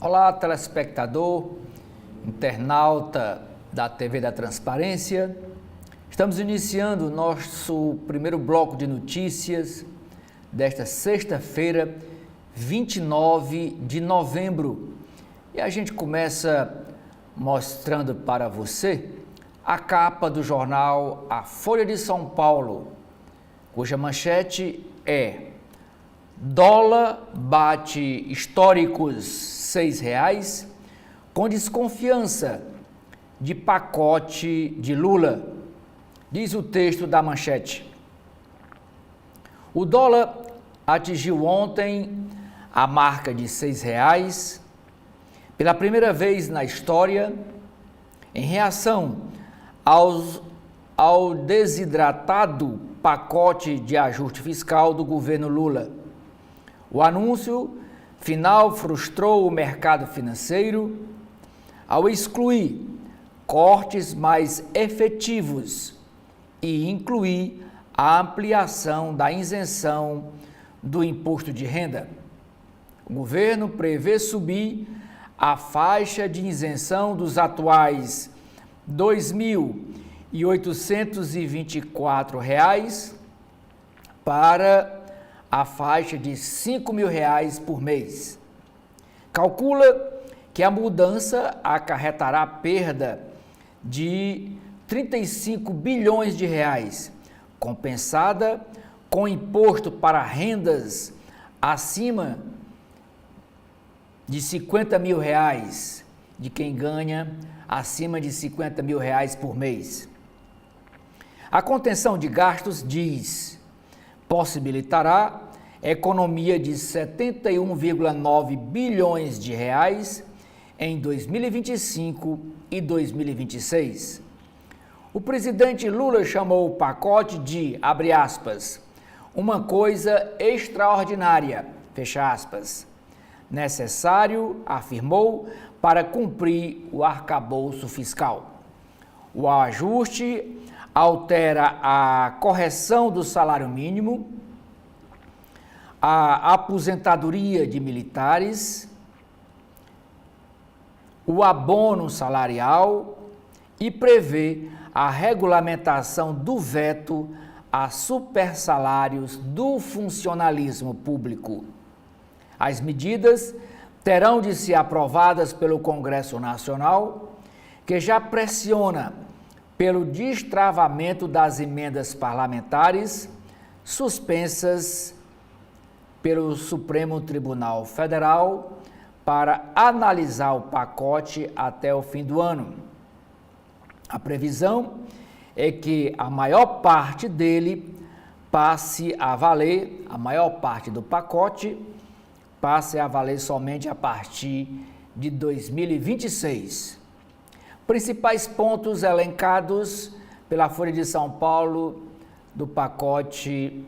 Olá, telespectador, internauta da TV da Transparência. Estamos iniciando o nosso primeiro bloco de notícias desta sexta-feira, 29 de novembro. E a gente começa mostrando para você a capa do jornal A Folha de São Paulo, cuja manchete é: dólar bate históricos R$6 com desconfiança de pacote de Lula, diz o texto da manchete. O dólar atingiu ontem a marca de R$6 pela primeira vez na história, em reação ao desidratado pacote de ajuste fiscal do governo Lula. O anúncio final frustrou o mercado financeiro ao excluir cortes mais efetivos e incluir a ampliação da isenção do imposto de renda. O governo prevê subir a faixa de isenção dos atuais R$ 2.824 para a faixa de R$ 5.000 por mês. Calcula que a mudança acarretará perda de 35 bilhões de reais, compensada com imposto para rendas acima de R$ 50.000, de quem ganha acima de R$ 50.000 por mês. A contenção de gastos, possibilitará economia de 71,9 bilhões de reais em 2025 e 2026. O presidente Lula chamou o pacote de, abre aspas, uma coisa extraordinária, fecha aspas, necessário, afirmou, para cumprir o arcabouço fiscal. O ajuste altera a correção do salário mínimo, a aposentadoria de militares, o abono salarial e prevê a regulamentação do veto a supersalários do funcionalismo público. As medidas terão de ser aprovadas pelo Congresso Nacional, que já pressiona pelo destravamento das emendas parlamentares suspensas pelo Supremo Tribunal Federal para analisar o pacote até o fim do ano. A previsão é que a maior parte dele passe a valer, a maior parte do pacote passe a valer somente a partir de 2026. Principais pontos elencados pela Folha de São Paulo do pacote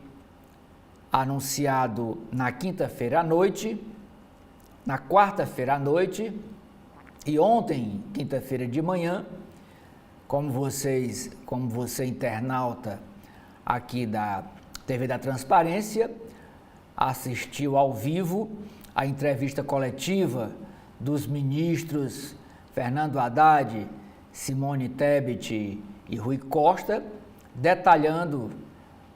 anunciado na quinta-feira à noite, na quarta-feira à noite e ontem, quinta-feira de manhã, como você internauta aqui da TV da Transparência, assistiu ao vivo a entrevista coletiva dos ministros Fernando Haddad, Simone Tebet e Rui Costa, detalhando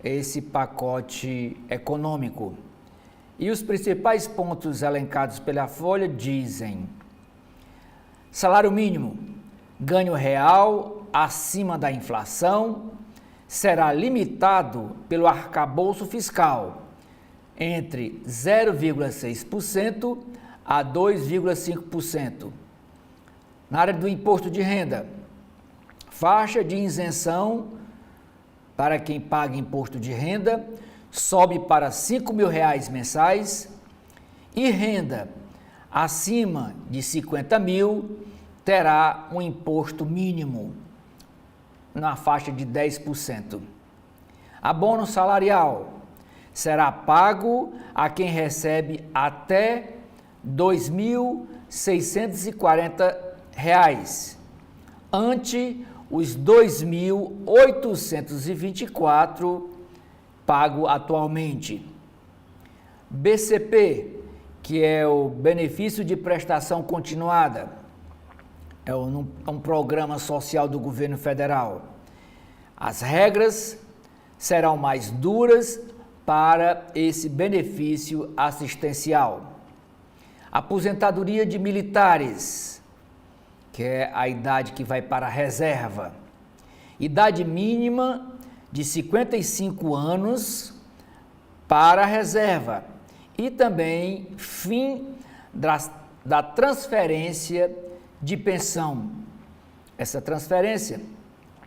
esse pacote econômico. E os principais pontos elencados pela Folha dizem: salário mínimo, ganho real acima da inflação, será limitado pelo arcabouço fiscal entre 0,6% a 2,5%. Na área do imposto de renda, faixa de isenção para quem paga imposto de renda sobe para R$ 5.000 mensais e renda acima de 50 mil terá um imposto mínimo na faixa de 10%. Abono salarial será pago a quem recebe até R$ 2.640, ante os R$ 2.824 pago atualmente. BCP que é o benefício de prestação continuada. É um programa social do governo federal. As regras serão mais duras para esse benefício assistencial. Aposentadoria de militares, que é a idade que vai para a reserva. Idade mínima de 55 anos para a reserva. E também fim da transferência de pensão. Essa transferência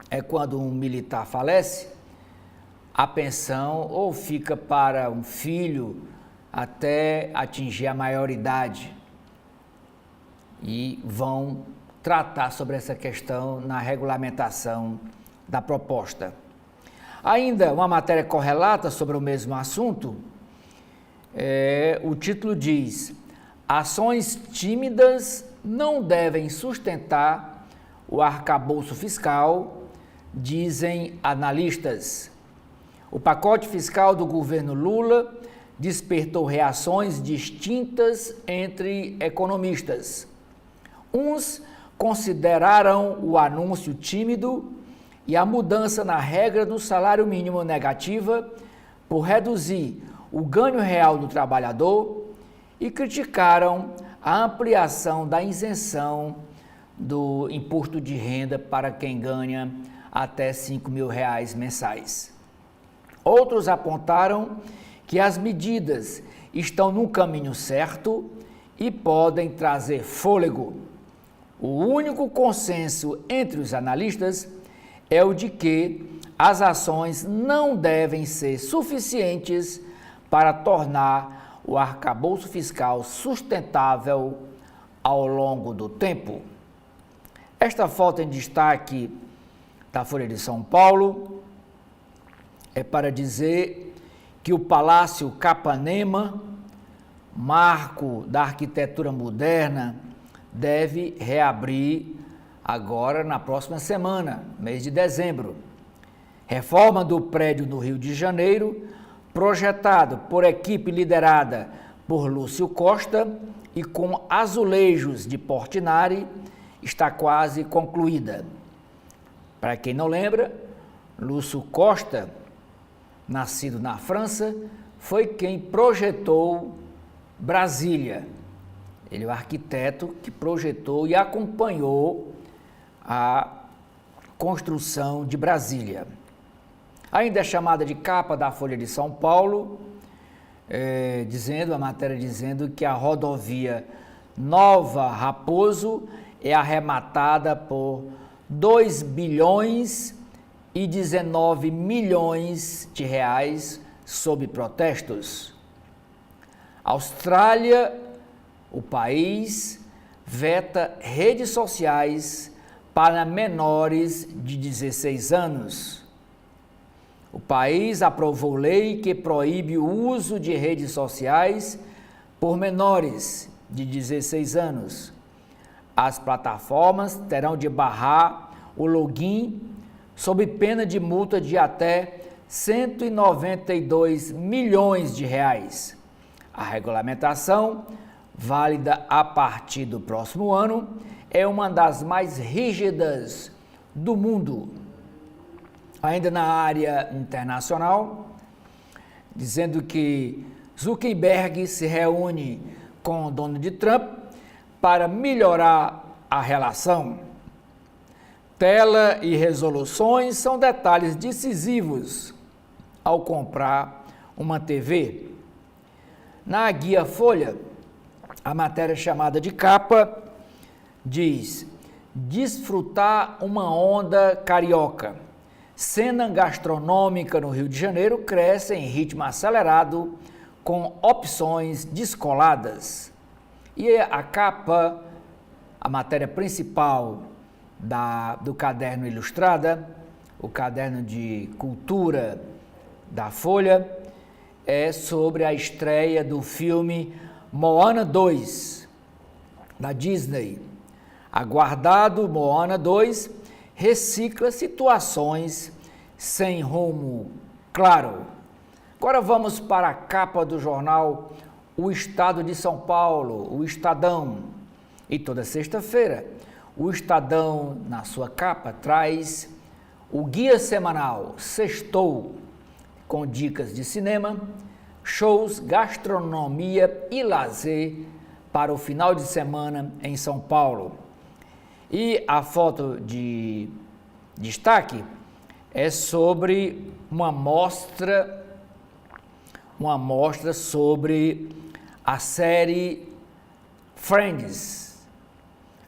é quando um militar falece, a pensão ou fica para um filho até atingir a maioridade. E vão tratar sobre essa questão na regulamentação da proposta. Ainda uma matéria correlata sobre o mesmo assunto, o título diz: ações tímidas não devem sustentar o arcabouço fiscal, dizem analistas. O pacote fiscal do governo Lula despertou reações distintas entre economistas. Uns consideraram o anúncio tímido e a mudança na regra do salário mínimo negativa por reduzir o ganho real do trabalhador e criticaram a ampliação da isenção do imposto de renda para quem ganha até R$5.000 mensais. Outros apontaram que as medidas estão no caminho certo e podem trazer fôlego. O único consenso entre os analistas é o de que as ações não devem ser suficientes para tornar o arcabouço fiscal sustentável ao longo do tempo. Esta foto em destaque da Folha de São Paulo é para dizer que o Palácio Capanema, marco da arquitetura moderna, deve reabrir agora na próxima semana, mês de dezembro. Reforma do prédio no Rio de Janeiro, projetado por equipe liderada por Lúcio Costa e com azulejos de Portinari, está quase concluída. Para quem não lembra, Lúcio Costa, nascido na França, foi quem projetou Brasília. Ele é o arquiteto que projetou e acompanhou a construção de Brasília. Ainda é chamada de capa da Folha de São Paulo, a matéria dizendo que a rodovia Nova Raposo é arrematada por 2 bilhões e 19 milhões de reais sob protestos. Austrália, o país, veta redes sociais para menores de 16 anos. O país aprovou lei que proíbe o uso de redes sociais por menores de 16 anos. As plataformas terão de barrar o login sob pena de multa de até 192 milhões de reais. A regulamentação, válida a partir do próximo ano, é uma das mais rígidas do mundo. Ainda na área internacional, dizendo que Zuckerberg se reúne com Donald Trump para melhorar a relação. Tela e resoluções são detalhes decisivos ao comprar uma TV. Na guia Folha, a matéria chamada de capa diz: desfrutar uma onda carioca. Cena gastronômica no Rio de Janeiro cresce em ritmo acelerado com opções descoladas. E a capa, a matéria principal do caderno Ilustrada, o caderno de cultura da Folha, é sobre a estreia do filme Moana 2, da Disney. Aguardado, Moana 2 recicla situações sem rumo claro. Agora vamos para a capa do jornal o Estado de São Paulo, o Estadão. E toda sexta-feira, o Estadão, na sua capa, traz o guia semanal Sextou, com dicas de cinema, shows, gastronomia e lazer para o final de semana em São Paulo. E a foto de destaque é sobre uma mostra sobre a série Friends,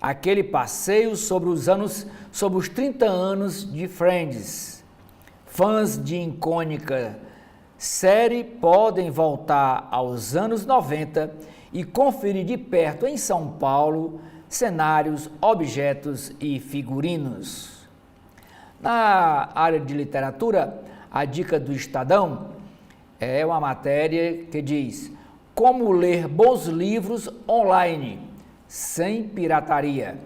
aquele passeio sobre os 30 anos de Friends. Fãs de icônica série podem voltar aos anos 90 e conferir de perto em São Paulo cenários, objetos e figurinos. Na área de literatura, a dica do Estadão é uma matéria que diz: como ler bons livros online, sem pirataria.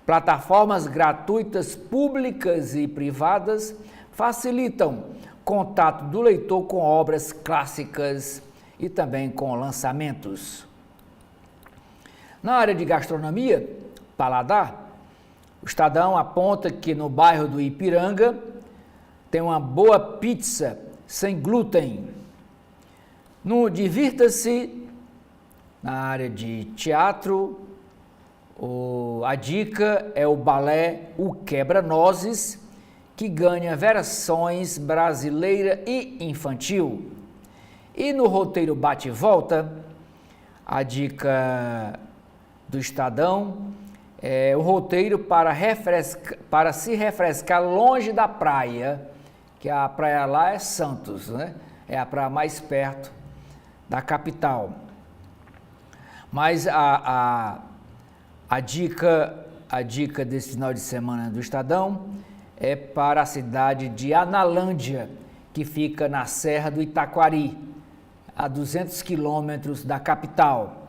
Plataformas gratuitas, públicas e privadas facilitam contato do leitor com obras clássicas e também com lançamentos. Na área de gastronomia, paladar, o Estadão aponta que no bairro do Ipiranga tem uma boa pizza sem glúten. No Divirta-se, na área de teatro, a dica é o balé O Quebra-Nozes, que ganha versões brasileira e infantil. E no roteiro Bate e Volta, a dica do Estadão é o roteiro para se refrescar longe da praia, que a praia lá é Santos, né? É a praia mais perto da capital. Mas a dica desse final de semana do Estadão é para a cidade de Analândia, que fica na Serra do Itaquari, a 200 quilômetros da capital.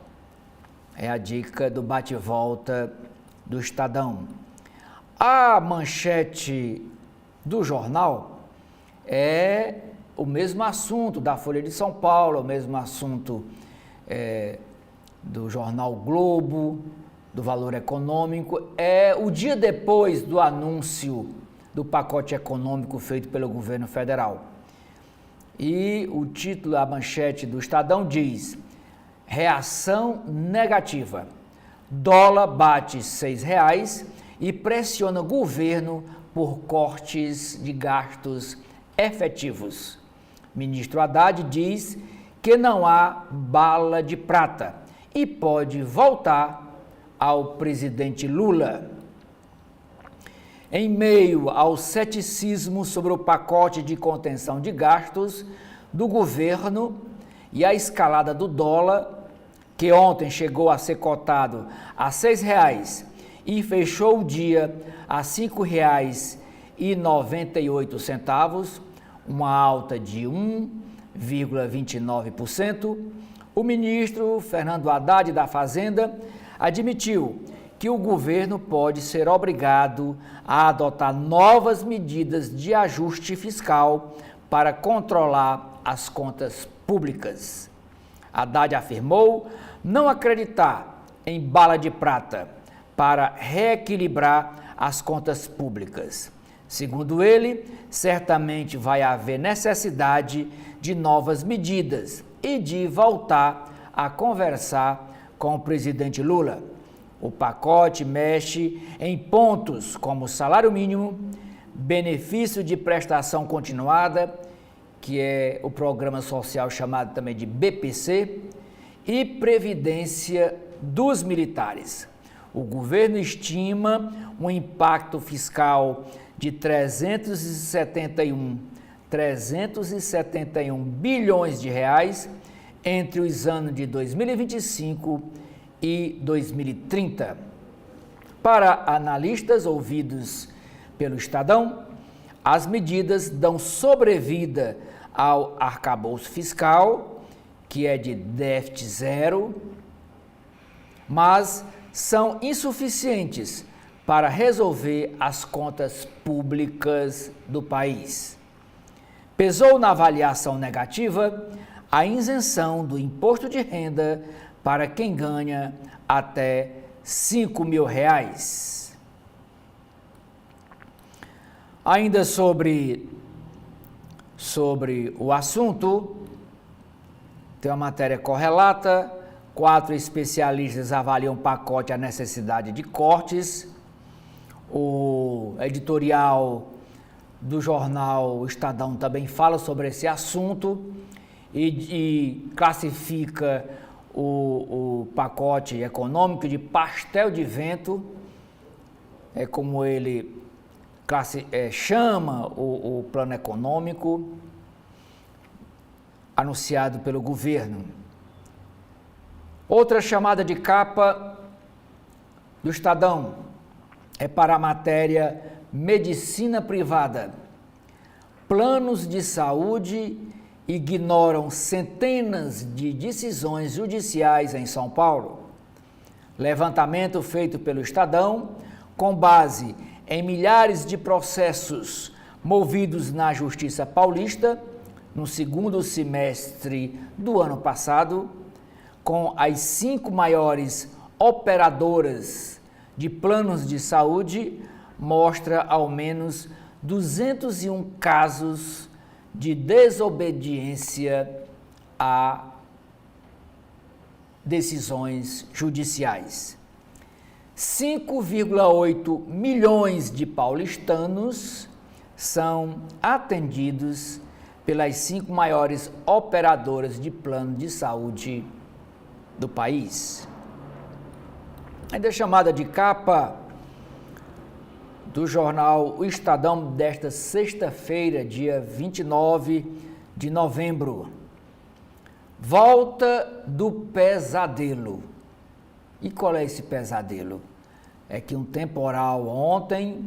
É a dica do bate-volta do Estadão. A manchete do jornal é o mesmo assunto da Folha de São Paulo, o mesmo assunto do jornal Globo, do Valor Econômico. É o dia depois do anúncio do pacote econômico feito pelo governo federal. E o título, a manchete do Estadão diz: reação negativa. Dólar bate R$ 6 e pressiona o governo por cortes de gastos efetivos. Ministro Haddad diz que não há bala de prata e pode voltar ao presidente Lula. Em meio ao ceticismo sobre o pacote de contenção de gastos do governo e a escalada do dólar, que ontem chegou a ser cotado a R$ 6 e fechou o dia a R$ 5,98, uma alta de 1,29%, o ministro Fernando Haddad da Fazenda admitiu que o governo pode ser obrigado a adotar novas medidas de ajuste fiscal para controlar as contas públicas. Haddad afirmou não acreditar em bala de prata para reequilibrar as contas públicas. Segundo ele, certamente vai haver necessidade de novas medidas e de voltar a conversar com o presidente Lula. O pacote mexe em pontos como salário mínimo, benefício de prestação continuada, que é o programa social chamado também de BPC, e previdência dos militares. O governo estima um impacto fiscal de 371 bilhões de reais entre os anos de 2025 e 2030. Para analistas ouvidos pelo Estadão, as medidas dão sobrevida ao arcabouço fiscal, que é de déficit zero, mas são insuficientes para resolver as contas públicas do país. Pesou na avaliação negativa a isenção do imposto de renda para quem ganha até R$5.000. Ainda sobre o assunto, tem uma matéria correlata. 4 especialistas avaliam pacote a necessidade de cortes. O editorial do jornal Estadão também fala sobre esse assunto e classifica o pacote econômico de pastel de vento, é como ele chama o plano econômico anunciado pelo governo. Outra chamada de capa do Estadão é para a matéria Medicina Privada. Planos de saúde ignoram centenas de decisões judiciais em São Paulo. Levantamento feito pelo Estadão, com base em milhares de processos movidos na Justiça Paulista, no segundo semestre do ano passado, com as 5 maiores operadoras de planos de saúde, mostra ao menos 201 casos de desobediência a decisões judiciais. 5,8 milhões de paulistanos são atendidos pelas 5 maiores operadoras de plano de saúde do país. Ainda chamada de capa do jornal O Estadão desta sexta-feira, dia 29 de novembro. Volta do pesadelo. E qual é esse pesadelo? É que um temporal ontem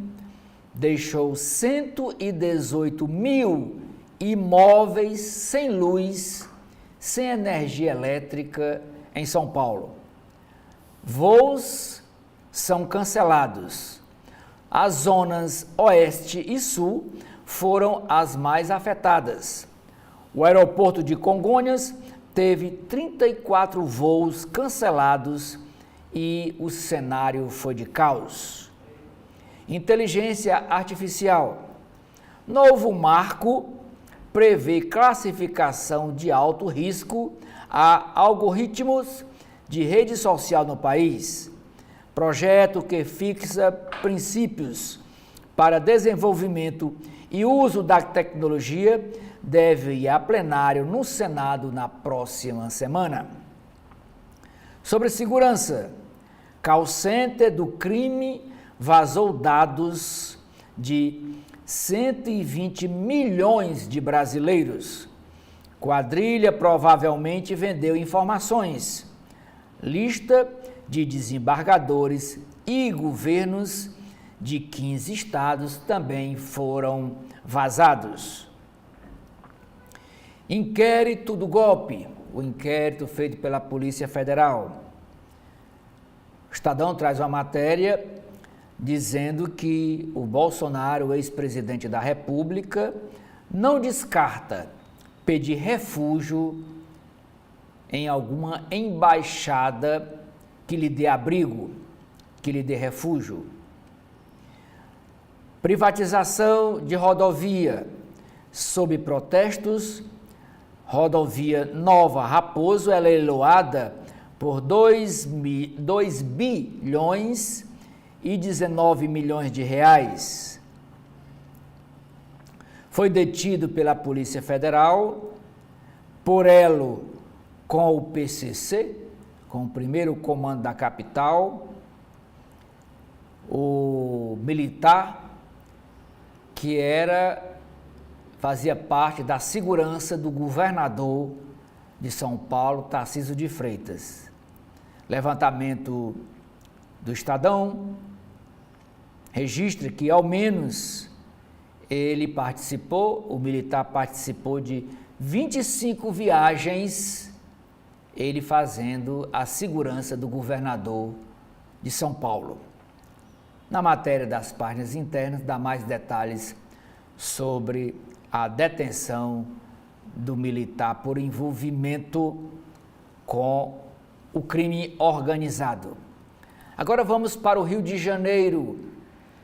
deixou 118 mil imóveis sem luz, sem energia elétrica em São Paulo. Voos são cancelados. As zonas oeste e sul foram as mais afetadas. O aeroporto de Congonhas teve 34 voos cancelados e o cenário foi de caos. Inteligência artificial. Novo marco prevê classificação de alto risco a algoritmos de rede social no país. Projeto que fixa princípios para desenvolvimento e uso da tecnologia deve ir a plenário no Senado na próxima semana. Sobre segurança, call center do crime vazou dados de 120 milhões de brasileiros. Quadrilha provavelmente vendeu informações. Lista de desembargadores e governos de 15 estados também foram vazados. Inquérito do golpe, o inquérito feito pela Polícia Federal. O Estadão traz uma matéria dizendo que o Bolsonaro, o ex-presidente da República, não descarta pedir refúgio em alguma embaixada que lhe dê abrigo, que lhe dê refúgio. Privatização de rodovia. Sob protestos, rodovia Nova Raposo é leiloada por 2 bilhões e 19 milhões de reais. Foi detido pela Polícia Federal, por elo com o PCC, com o primeiro comando da capital, o militar que fazia parte da segurança do governador de São Paulo, Tarcísio de Freitas. Levantamento do Estadão registra que ao menos o militar participou de 25 viagens, ele fazendo a segurança do governador de São Paulo. Na matéria das páginas internas, dá mais detalhes sobre a detenção do militar por envolvimento com o crime organizado. Agora vamos para o Rio de Janeiro,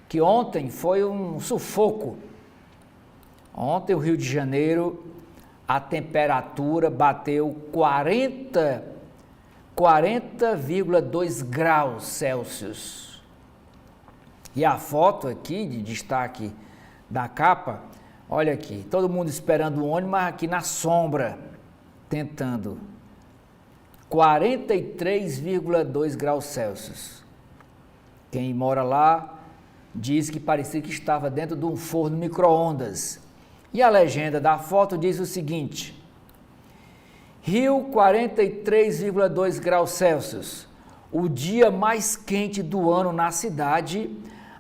que ontem foi um sufoco. Ontem o Rio de Janeiro, a temperatura bateu 40,2 graus Celsius. E a foto aqui de destaque da capa, olha aqui, todo mundo esperando o ônibus, mas aqui na sombra, tentando. 43,2 graus Celsius. Quem mora lá diz que parecia que estava dentro de um forno micro-ondas. E a legenda da foto diz o seguinte: Rio, 43,2 graus Celsius. O dia mais quente do ano na cidade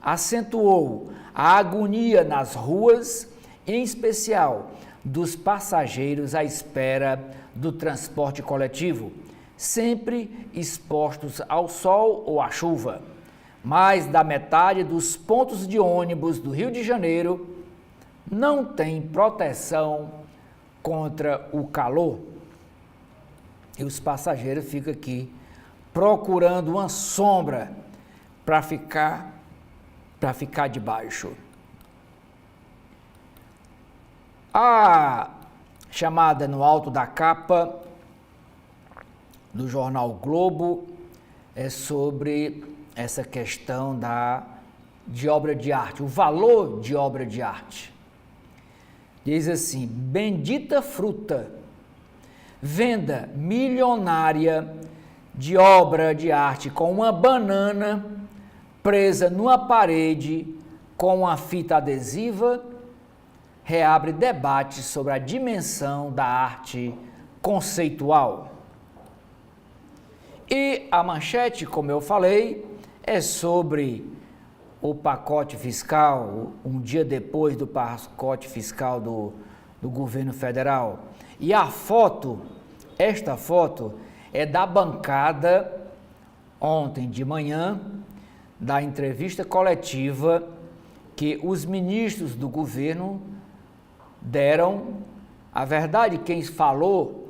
acentuou a agonia nas ruas, em especial dos passageiros à espera do transporte coletivo, sempre expostos ao sol ou à chuva. Mais da metade dos pontos de ônibus do Rio de Janeiro não tem proteção contra o calor. E os passageiros ficam aqui procurando uma sombra para ficar debaixo. A chamada no alto da capa do jornal Globo é sobre essa questão de obra de arte, o valor de obra de arte. Diz assim: bendita fruta, venda milionária de obra de arte com uma banana presa numa parede com uma fita adesiva, reabre debate sobre a dimensão da arte conceitual. E a manchete, como eu falei, é sobre o pacote fiscal, um dia depois do pacote fiscal do governo federal. E a foto, esta foto, é da bancada, ontem de manhã, da entrevista coletiva que os ministros do governo deram. A verdade, quem falou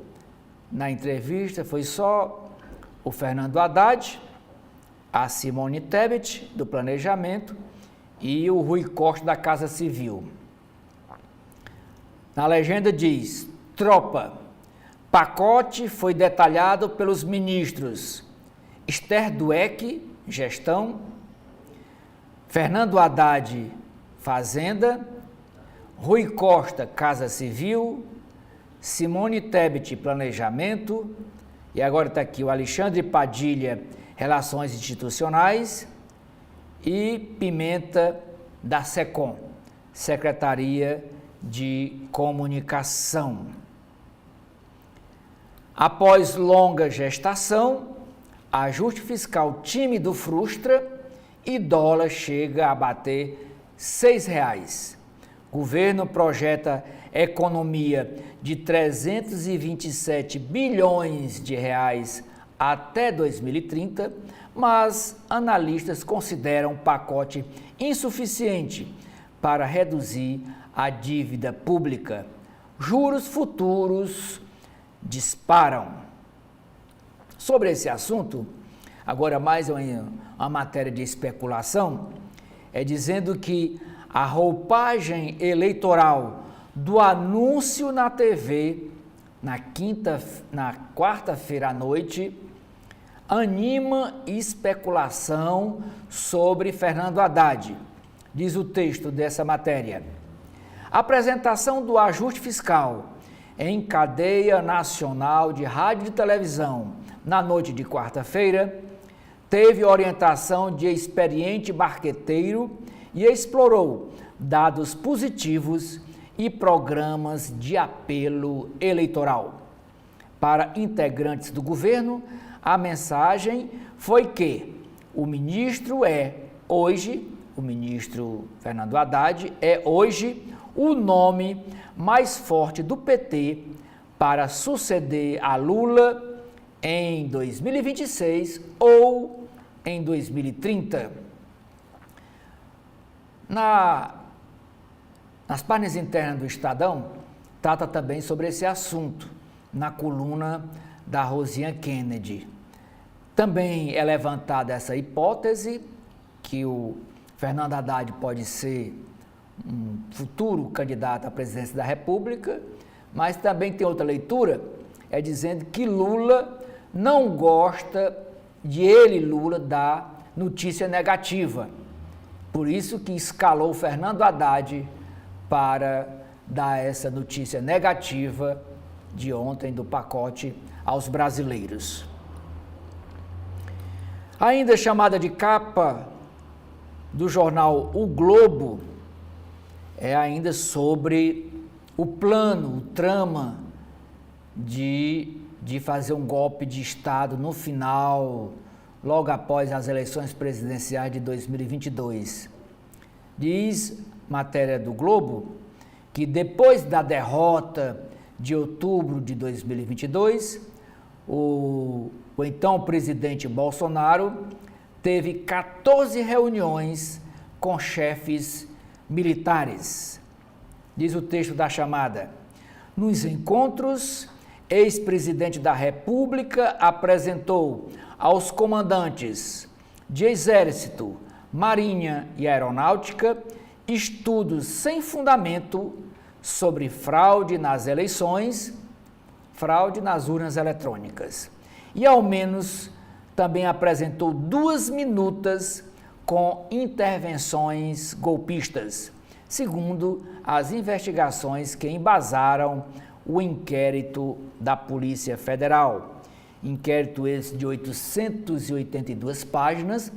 na entrevista foi só o Fernando Haddad, a Simone Tebet, do Planejamento, e o Rui Costa, da Casa Civil. Na legenda diz: tropa, pacote foi detalhado pelos ministros Esther Dweck, Gestão, Fernando Haddad, Fazenda, Rui Costa, Casa Civil, Simone Tebet, Planejamento, e agora está aqui o Alexandre Padilha, Relações Institucionais, e Pimenta, da SECOM, Secretaria de Comunicação. Após longa gestação, ajuste fiscal tímido frustra e dólar chega a bater R$ 6. Governo projeta economia de 327 bilhões de reais até 2030, mas analistas consideram o pacote insuficiente para reduzir a dívida pública. Juros futuros disparam. Sobre esse assunto, agora mais uma matéria de especulação, é dizendo que a roupagem eleitoral do anúncio na TV na quarta-feira à noite anima especulação sobre Fernando Haddad. Diz o texto dessa matéria: a apresentação do ajuste fiscal em cadeia nacional de rádio e televisão na noite de quarta-feira teve orientação de experiente marqueteiro e explorou dados positivos e programas de apelo eleitoral. Para integrantes do governo, a mensagem foi que o ministro Fernando Haddad é hoje o nome mais forte do PT para suceder a Lula em 2026 ou em 2030. Nas páginas internas do Estadão, trata também sobre esse assunto, na coluna da Rosinha Kennedy. Também é levantada essa hipótese que o Fernando Haddad pode ser um futuro candidato à presidência da República, mas também tem outra leitura, dizendo que Lula não gosta Lula, dar notícia negativa. Por isso que escalou Fernando Haddad para dar essa notícia negativa de ontem do pacote aos brasileiros. Ainda chamada de capa do jornal O Globo, é ainda sobre o plano, o trama de fazer um golpe de Estado no final, logo após as eleições presidenciais de 2022. Diz matéria do Globo que depois da derrota de outubro de 2022, o então presidente Bolsonaro teve 14 reuniões com chefes militares. Diz o texto da chamada: nos encontros, ex-presidente da República apresentou aos comandantes de Exército, Marinha e Aeronáutica estudos sem fundamento sobre fraude nas eleições, fraude nas urnas eletrônicas. E ao menos também apresentou 2 minutas com intervenções golpistas, segundo as investigações que embasaram o inquérito da Polícia Federal. Inquérito esse de 882 páginas,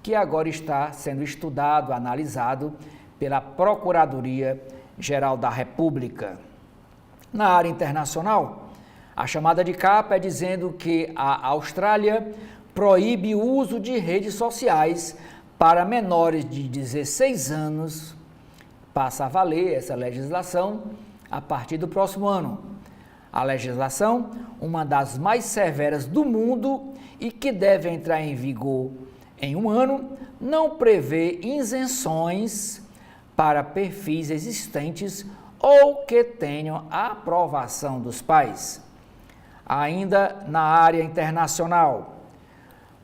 que agora está sendo estudado, analisado pela Procuradoria-Geral da República. Na área internacional, a chamada de capa é dizendo que a Austrália proíbe o uso de redes sociais para menores de 16 anos. Passa a valer essa legislação a partir do próximo ano. A legislação, uma das mais severas do mundo e que deve entrar em vigor em um ano, não prevê isenções para perfis existentes ou que tenham a aprovação dos pais. Ainda na área internacional,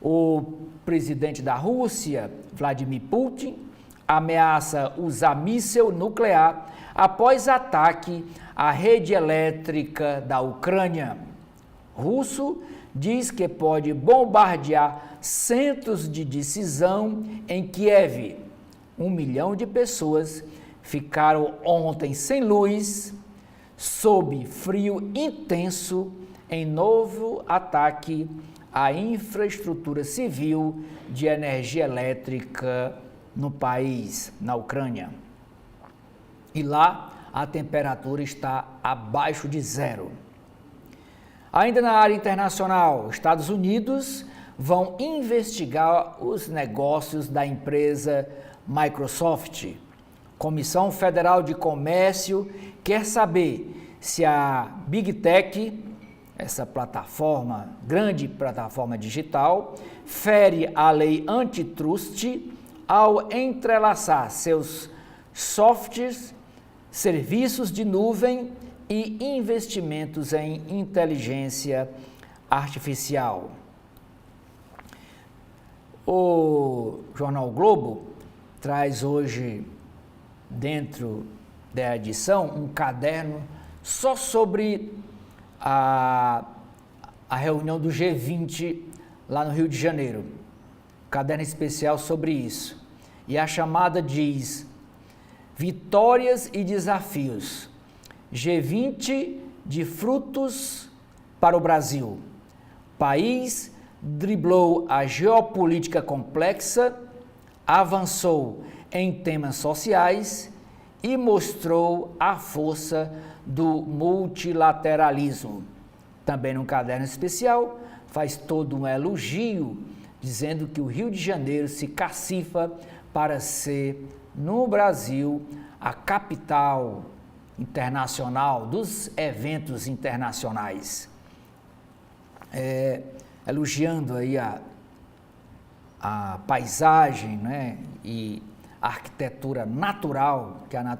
o presidente da Rússia, Vladimir Putin, ameaça usar míssil nuclear após ataque à rede elétrica da Ucrânia. Russo diz que pode bombardear centros de decisão em Kiev. 1 milhão de pessoas ficaram ontem sem luz, sob frio intenso, em novo ataque à infraestrutura civil de energia elétrica no país, na Ucrânia. E lá a temperatura está abaixo de 0. Ainda na área internacional, Estados Unidos vão investigar os negócios da empresa Microsoft. Comissão Federal de Comércio quer saber se a Big Tech, essa plataforma, grande plataforma digital, fere a lei antitrust ao entrelaçar seus softwares, serviços de nuvem e investimentos em inteligência artificial. O Jornal Globo traz hoje, dentro da edição, um caderno só sobre a reunião do G20 lá no Rio de Janeiro. Caderno especial sobre isso. E a chamada diz: vitórias e desafios. G20 de frutos para o Brasil. País driblou a geopolítica complexa, avançou em temas sociais e mostrou a força do multilateralismo. Também no caderno especial faz todo um elogio, dizendo que o Rio de Janeiro se cacifa para ser, no Brasil, a capital internacional dos eventos internacionais. Elogiando aí a paisagem, né, e a arquitetura natural que é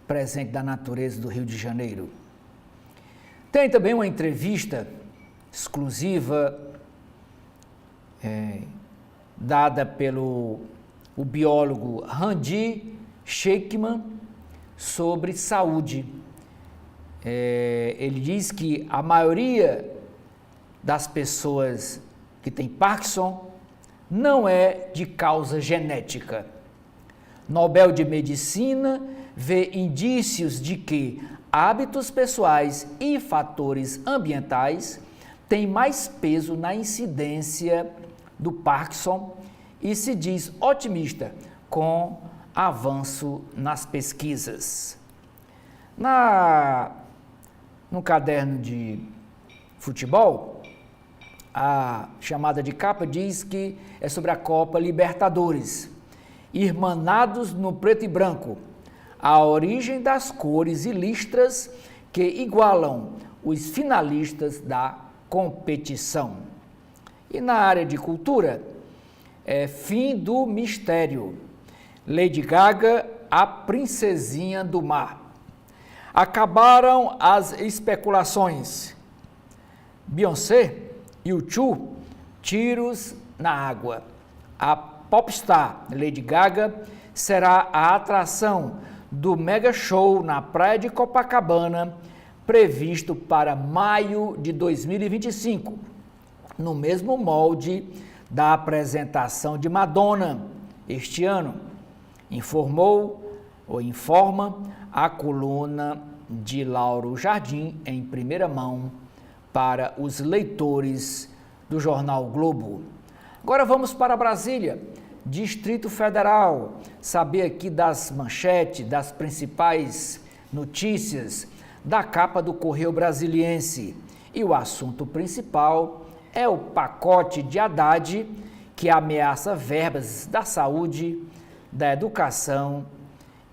presente da natureza do Rio de Janeiro. Tem também uma entrevista exclusiva dada pelo o biólogo Randy Sheikman sobre saúde. Ele diz que a maioria das pessoas que tem Parkinson não é de causa genética. Nobel de Medicina vê indícios de que hábitos pessoais e fatores ambientais têm mais peso na incidência do Parkinson e se diz otimista com avanço nas pesquisas. No caderno de futebol, a chamada de capa diz que é sobre a Copa Libertadores. Irmanados no preto e branco, a origem das cores e listras que igualam os finalistas da competição. E na área de cultura, fim do mistério. Lady Gaga, a princesinha do mar. Acabaram as especulações. Beyoncé e U2, tiros na água. A popstar Lady Gaga será a atração do mega show na praia de Copacabana, previsto para maio de 2025, no mesmo molde da apresentação de Madonna este ano, informa a coluna de Lauro Jardim em primeira mão para os leitores do jornal Globo. Agora vamos para Brasília, Distrito Federal, saber aqui das manchetes, das principais notícias da capa do Correio Brasiliense. E o assunto principal é o pacote de Haddad, que ameaça verbas da saúde, da educação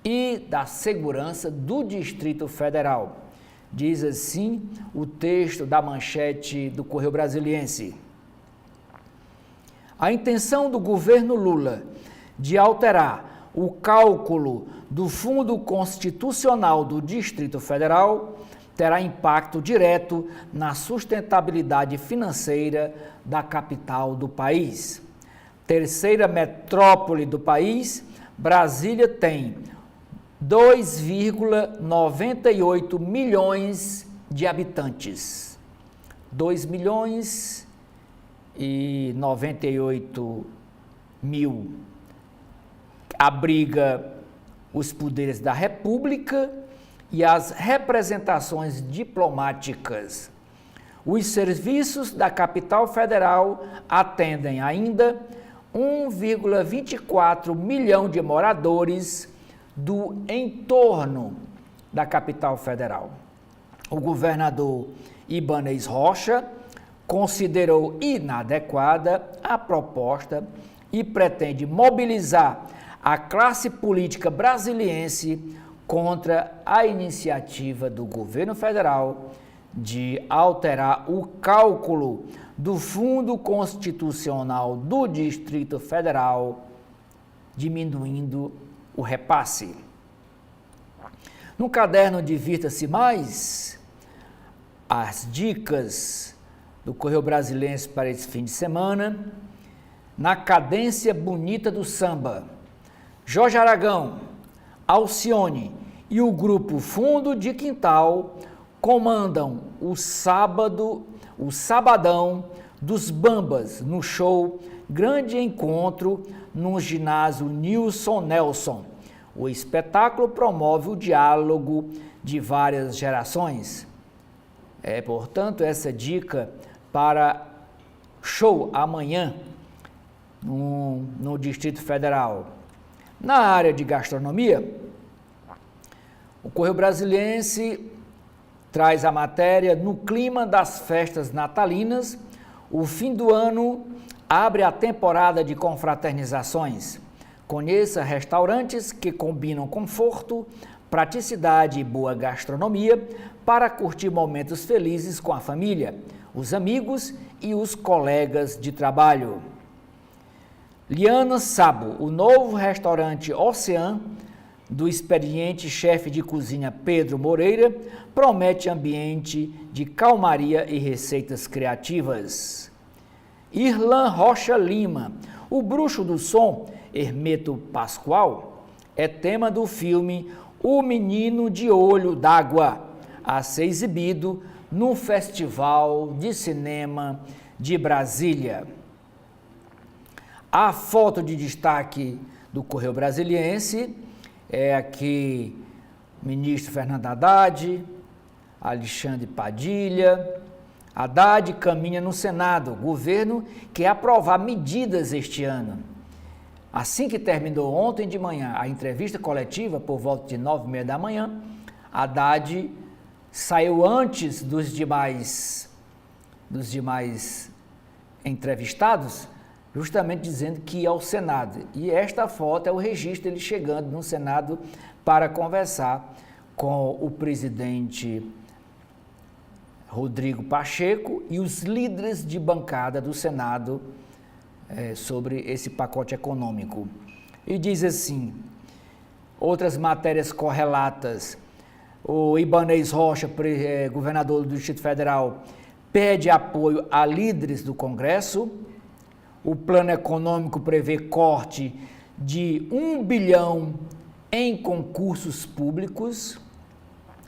e da segurança do Distrito Federal. Diz assim o texto da manchete do Correio Brasiliense. A intenção do governo Lula de alterar o cálculo do Fundo Constitucional do Distrito Federal terá impacto direto na sustentabilidade financeira da capital do país. Terceira metrópole do país, Brasília tem 2,98 milhões de habitantes. 2.098.000 abriga os poderes da República e as representações diplomáticas. Os serviços da capital federal atendem ainda 1,24 milhão de moradores do entorno da capital federal. O governador Ibanez Rocha considerou inadequada a proposta e pretende mobilizar a classe política brasiliense contra a iniciativa do governo federal de alterar o cálculo do Fundo Constitucional do Distrito Federal, diminuindo o repasse. No caderno Divirta-se Mais, as dicas do Correio Brasiliense para esse fim de semana, na cadência bonita do samba, Jorge Aragão, Alcione e o grupo Fundo de Quintal comandam o Sabadão dos Bambas no show Grande Encontro no ginásio Nilson Nelson. O espetáculo promove o diálogo de várias gerações. Portanto, essa dica para show amanhã no Distrito Federal. Na área de gastronomia, o Correio Brasiliense traz a matéria: no clima das festas natalinas, o fim do ano abre a temporada de confraternizações. Conheça restaurantes que combinam conforto, praticidade e boa gastronomia para curtir momentos felizes com a família, os amigos e os colegas de trabalho. Liana Sabo, o novo restaurante Ocean, do experiente chefe de cozinha Pedro Moreira promete ambiente de calmaria e receitas criativas. Irlan Rocha Lima, o bruxo do som, Hermeto Pascoal, é tema do filme O Menino de Olho d'Água, a ser exibido no Festival de Cinema de Brasília. A foto de destaque do Correio Brasiliense é aqui o ministro Fernando Haddad, Alexandre Padilha. Haddad caminha no Senado, o governo quer aprovar medidas este ano. Assim que terminou ontem de manhã a entrevista coletiva, por volta de 9h30 da manhã, Haddad saiu antes dos demais entrevistados, justamente dizendo que ia ao Senado. E esta foto é o registro dele chegando no Senado para conversar com o presidente Rodrigo Pacheco e os líderes de bancada do Senado sobre esse pacote econômico. E diz assim, outras matérias correlatas, o Ibanez Rocha, governador do Distrito Federal, pede apoio a líderes do Congresso. O plano econômico prevê corte de 1 bilhão em concursos públicos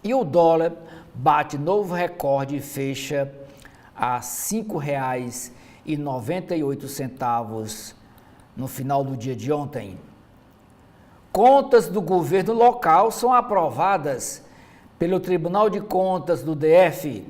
e o dólar bate novo recorde e fecha a R$ 5,98 no final do dia de ontem. Contas do governo local são aprovadas pelo Tribunal de Contas do DF.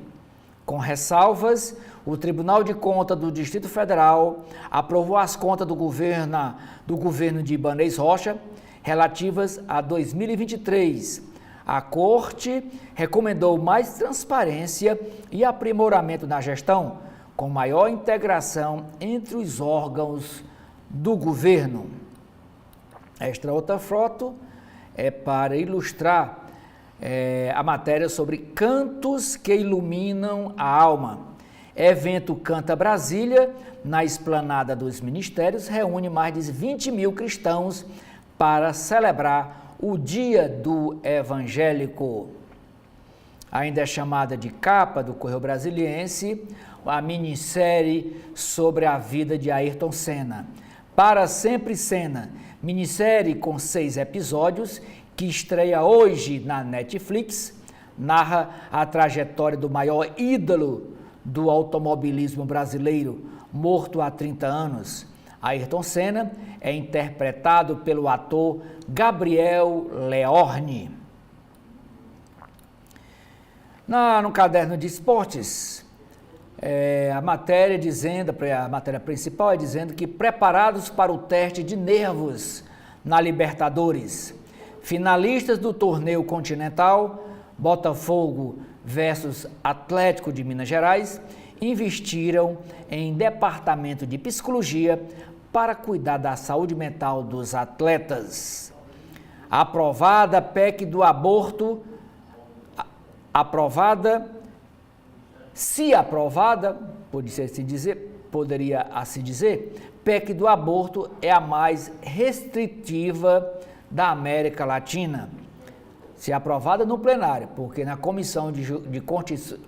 Com ressalvas, o Tribunal de Contas do Distrito Federal aprovou as contas do governo de Ibanez Rocha relativas a 2023. A Corte recomendou mais transparência e aprimoramento na gestão, com maior integração entre os órgãos do governo. Esta outra foto é para ilustrar a matéria sobre cantos que iluminam a alma. Evento Canta Brasília, na esplanada dos ministérios, reúne mais de 20 mil cristãos para celebrar o Dia do Evangélico. Ainda é chamada de capa do Correio Brasiliense a minissérie sobre a vida de Ayrton Senna. Para Sempre Senna, minissérie com 6 episódios, que estreia hoje na Netflix, narra a trajetória do maior ídolo do automobilismo brasileiro, morto há 30 anos. Ayrton Senna é interpretado pelo ator Gabriel Leorne. No caderno de esportes, a matéria principal é dizendo que preparados para o teste de nervos na Libertadores. Finalistas do torneio continental, Botafogo versus Atlético de Minas Gerais, investiram em departamento de psicologia para cuidar da saúde mental dos atletas. Aprovada a PEC do aborto, poderia assim dizer, PEC do aborto é a mais restritiva da América Latina. Se aprovada no plenário, porque na Comissão de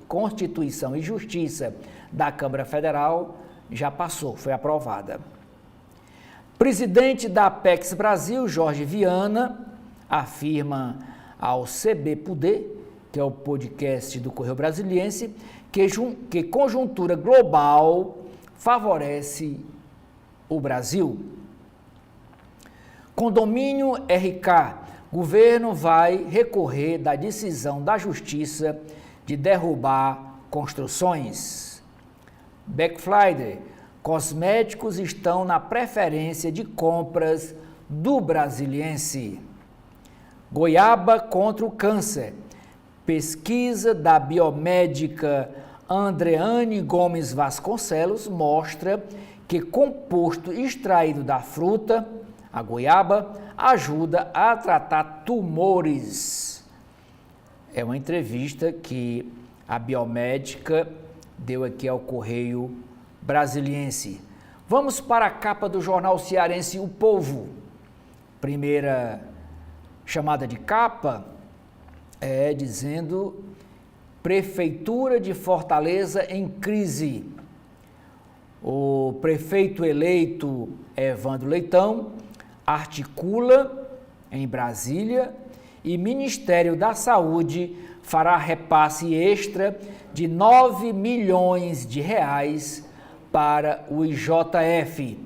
Constituição e Justiça da Câmara Federal já passou, foi aprovada. Presidente da Apex Brasil, Jorge Viana, afirma ao CB Poder, que é o podcast do Correio Brasiliense, que conjuntura global favorece o Brasil. Condomínio RK. Governo vai recorrer da decisão da Justiça de derrubar construções. Black Friday. Cosméticos estão na preferência de compras do Brasiliense. Goiaba contra o câncer. Pesquisa da biomédica Andreane Gomes Vasconcelos mostra que composto extraído da fruta, a goiaba, ajuda a tratar tumores. É uma entrevista que a biomédica deu aqui ao Correio Brasiliense. Vamos para a capa do jornal cearense O Povo. chamada de capa é dizendo: Prefeitura de Fortaleza em crise. O prefeito eleito Evandro Leitão articula em Brasília e Ministério da Saúde fará repasse extra de 9 milhões de reais para o IJF.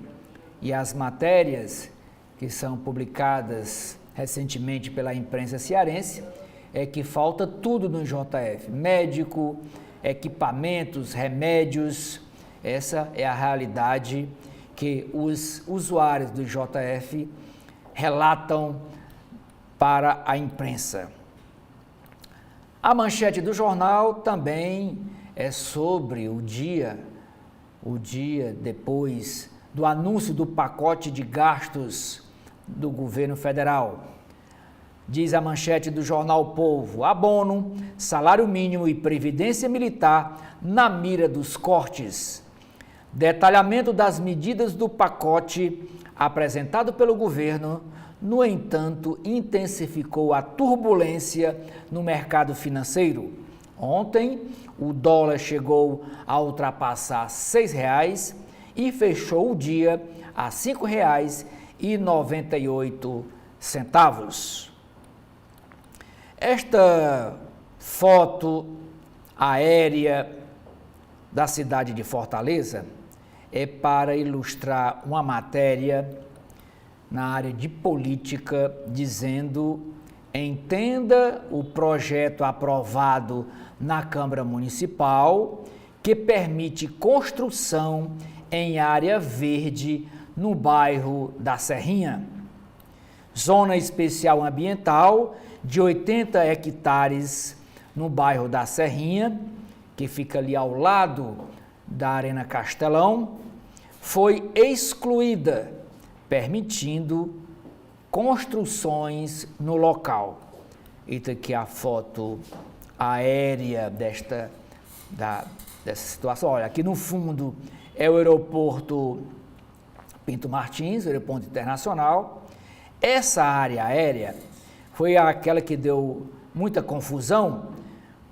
E as matérias que são publicadas recentemente pela imprensa cearense é que falta tudo no IJF: médico, equipamentos, remédios. Essa é a realidade que os usuários do IJF relatam para a imprensa. A manchete do jornal também é sobre o dia depois do anúncio do pacote de gastos do governo federal. Diz a manchete do jornal O Povo: abono, salário mínimo e previdência militar na mira dos cortes. Detalhamento das medidas do pacote apresentado pelo governo, no entanto, intensificou a turbulência no mercado financeiro. Ontem, o dólar chegou a ultrapassar R$ 6,00 e fechou o dia a R$ 5,98. Esta foto aérea da cidade de Fortaleza é para ilustrar uma matéria na área de política, dizendo: entenda o projeto aprovado na Câmara Municipal que permite construção em área verde no bairro da Serrinha. Zona especial ambiental de 80 hectares no bairro da Serrinha, que fica ali ao lado da Arena Castelão, foi excluída, permitindo construções no local. Eita, aqui a foto aérea dessa situação. Olha, aqui no fundo é o aeroporto Pinto Martins, o aeroporto internacional. Essa área aérea foi aquela que deu muita confusão,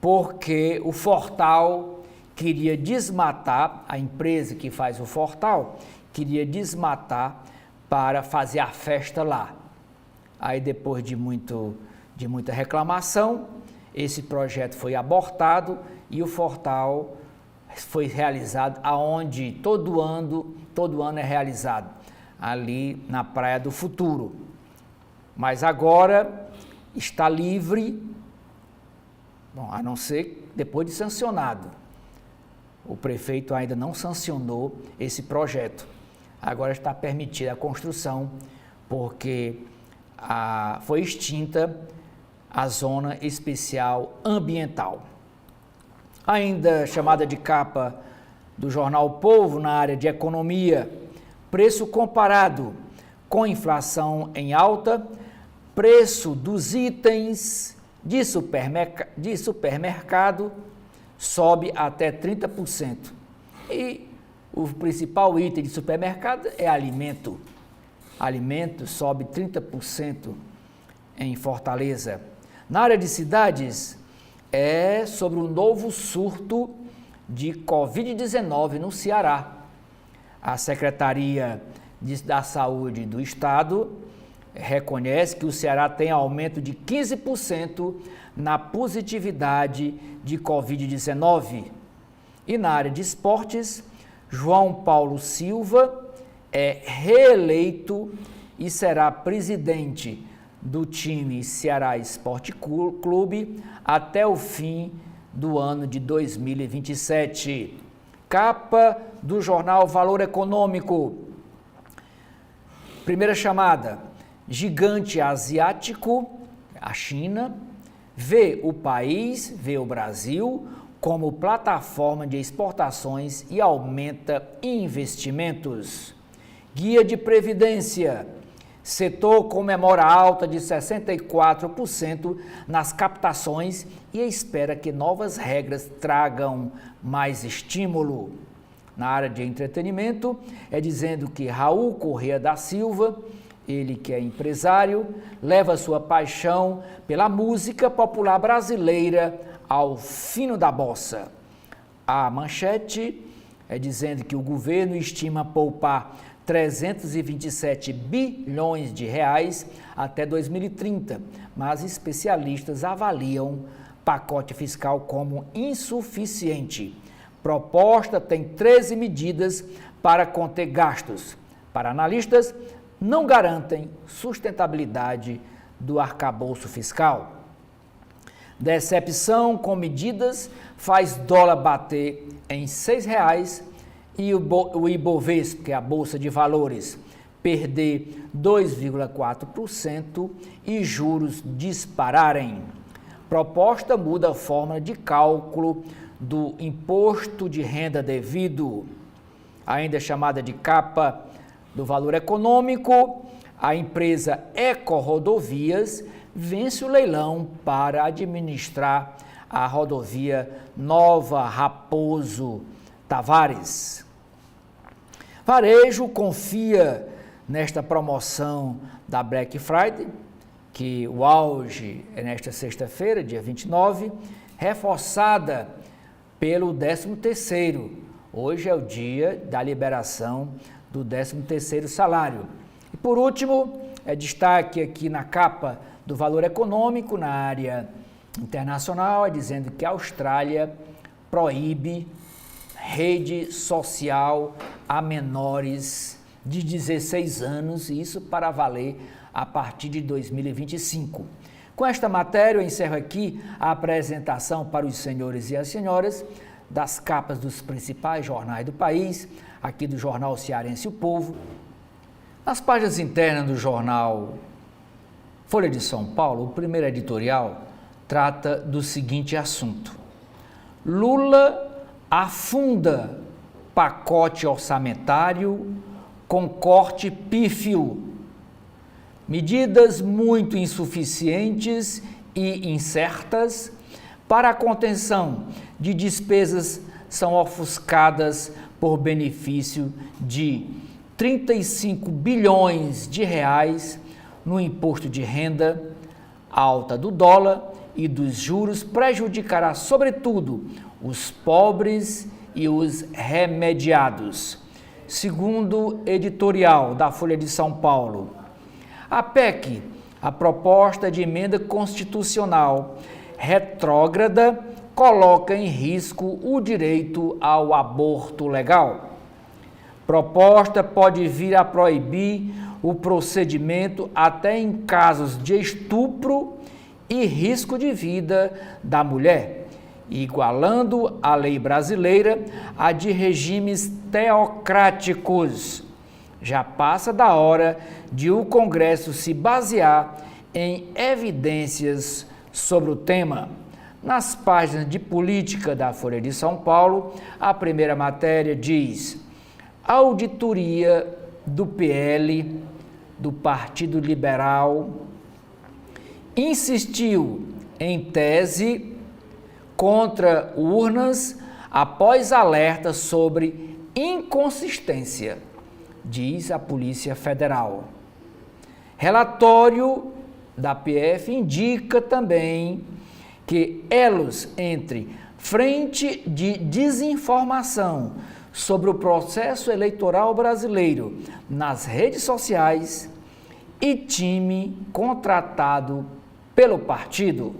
porque o Fortal queria desmatar, a empresa que faz o Fortal queria desmatar para fazer a festa lá. Aí, depois de muita reclamação, esse projeto foi abortado e o Fortal foi realizado aonde todo ano é realizado, ali na Praia do Futuro. Mas agora está livre, bom, a não ser depois de sancionado. O prefeito ainda não sancionou esse projeto. Agora está permitida a construção, porque foi extinta a zona especial ambiental. Ainda chamada de capa do jornal O Povo, na área de economia: preço comparado com inflação em alta, preço dos itens de supermercado sobe até 30%. E o principal item de supermercado é alimento. Alimento sobe 30% em Fortaleza. Na área de cidades, é sobre um novo surto de Covid-19 no Ceará. A Secretaria da Saúde do Estado reconhece que o Ceará tem aumento de 15% na positividade de Covid-19. E na área de esportes, João Paulo Silva é reeleito e será presidente do time Ceará Esporte Clube até o fim do ano de 2027. Capa do jornal Valor Econômico. Primeira chamada: gigante asiático, a China, vê o Brasil como plataforma de exportações e aumenta investimentos. Guia de Previdência: setor comemora alta de 64% nas captações e espera que novas regras tragam mais estímulo. Na área de entretenimento, é dizendo que Raul Correa da Silva Ele que é empresário, leva sua paixão pela música popular brasileira ao fino da bossa. A manchete é dizendo que o governo estima poupar 327 bilhões de reais até 2030, mas especialistas avaliam pacote fiscal como insuficiente. Proposta tem 13 medidas para conter gastos. Para analistas, não garantem sustentabilidade do arcabouço fiscal. Decepção com medidas faz dólar bater em R$ 6,00 e o Ibovespa, que é a Bolsa de Valores, perder 2,4% e juros dispararem. Proposta muda a fórmula de cálculo do imposto de renda devido, ainda chamada de capa do valor econômico. A empresa Ecorodovias vence o leilão para administrar a rodovia Nova Raposo Tavares. Varejo confia nesta promoção da Black Friday, que o auge é nesta sexta-feira, dia 29, reforçada pelo 13º. Hoje é o dia da liberação do 13º salário. E por último, destaque aqui na capa do Valor Econômico, na área internacional, dizendo que a Austrália proíbe rede social a menores de 16 anos, e isso para valer a partir de 2025. Com esta matéria, eu encerro aqui a apresentação para os senhores e as senhoras das capas dos principais jornais do país, aqui do Jornal Cearense O Povo. Nas páginas internas do jornal Folha de São Paulo, o primeiro editorial trata do seguinte assunto: Lula afunda pacote orçamentário com corte pífio. Medidas muito insuficientes e incertas para a contenção de despesas são ofuscadas por benefício de 35 bilhões de reais no imposto de renda. A alta do dólar e dos juros prejudicará, sobretudo, os pobres e os remediados. Segundo editorial da Folha de São Paulo, a PEC, a proposta de emenda constitucional retrógrada, coloca em risco o direito ao aborto legal. Proposta pode vir a proibir o procedimento até em casos de estupro e risco de vida da mulher, igualando a lei brasileira à de regimes teocráticos. Já passa da hora de o Congresso se basear em evidências sobre o tema. Nas páginas de política da Folha de São Paulo, a primeira matéria diz: auditoria do PL, do Partido Liberal, insistiu em tese contra urnas após alerta sobre inconsistência, diz a Polícia Federal. Relatório da PF indica também que elos entre frente de desinformação sobre o processo eleitoral brasileiro nas redes sociais e time contratado pelo partido.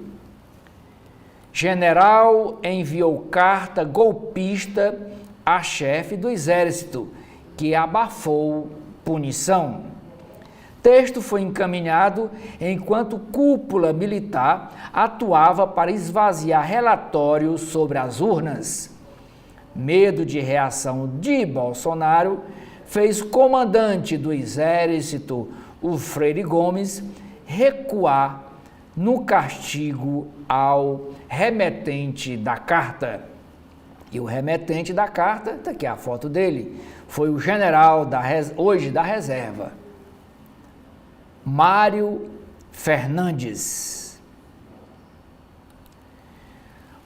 General enviou carta golpista a chefe do Exército, que abafou punição. Texto foi encaminhado enquanto cúpula militar atuava para esvaziar relatório sobre as urnas. Medo de reação de Bolsonaro fez comandante do Exército, o Freire Gomes, recuar no castigo ao remetente da carta. E o remetente da carta, está aqui a foto dele, foi o general hoje da reserva, Mário Fernandes.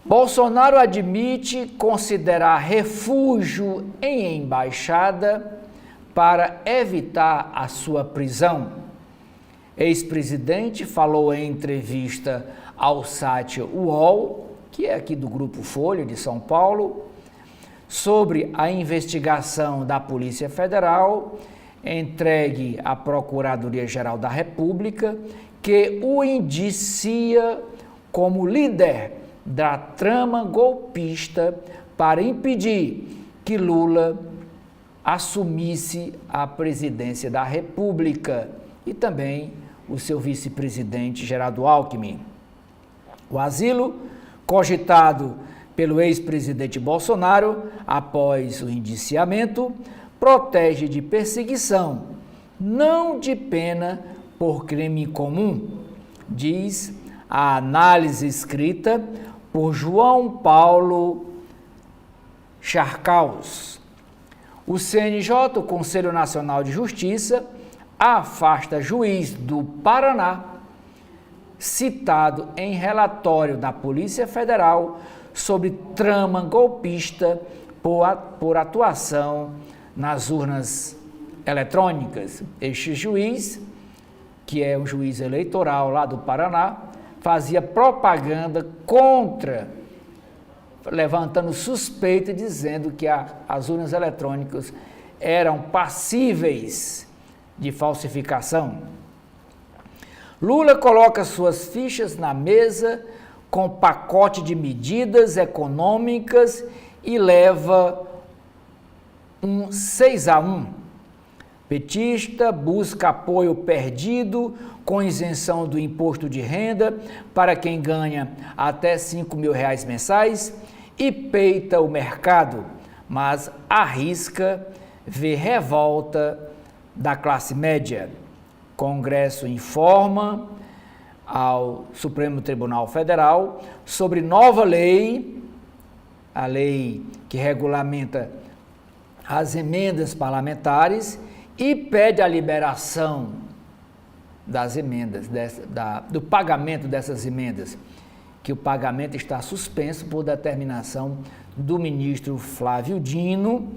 Bolsonaro admite considerar refúgio em embaixada para evitar a sua prisão. ex-presidente, falou em entrevista ao site UOL, que é aqui do Grupo Folha de São Paulo, sobre a investigação da Polícia Federal entregue à Procuradoria-Geral da República, que o indicia como líder da trama golpista para impedir que Lula assumisse a presidência da República e também o seu vice-presidente Geraldo Alckmin. O asilo, cogitado pelo ex-presidente Bolsonaro após o indiciamento, protege de perseguição, não de pena por crime comum, diz a análise escrita por João Paulo Charcaus. O CNJ, o Conselho Nacional de Justiça, afasta juiz do Paraná, citado em relatório da Polícia Federal sobre trama golpista por atuação nas urnas eletrônicas. Este juiz, que é um juiz eleitoral lá do Paraná, fazia propaganda contra, levantando suspeita, dizendo que as urnas eletrônicas eram passíveis de falsificação. Lula coloca suas fichas na mesa com pacote de medidas econômicas e leva um 6-1. Petista busca apoio perdido com isenção do imposto de renda para quem ganha até R$5.000 mensais e peita o mercado, mas arrisca ver revolta da classe média. Congresso informa ao Supremo Tribunal Federal sobre nova lei, a lei que regulamenta as emendas parlamentares, e pede a liberação das emendas, do pagamento dessas emendas, que o pagamento está suspenso por determinação do ministro Flávio Dino.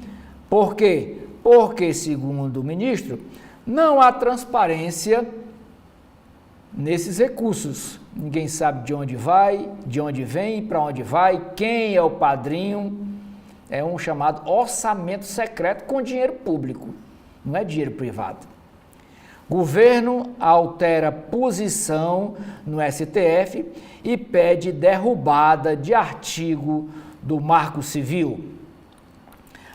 Por quê? Porque, segundo o ministro, não há transparência nesses recursos. Ninguém sabe de onde vai, de onde vem, para onde vai, quem é o padrinho. É um chamado orçamento secreto com dinheiro público, não é dinheiro privado. Governo altera posição no STF e pede derrubada de artigo do Marco Civil.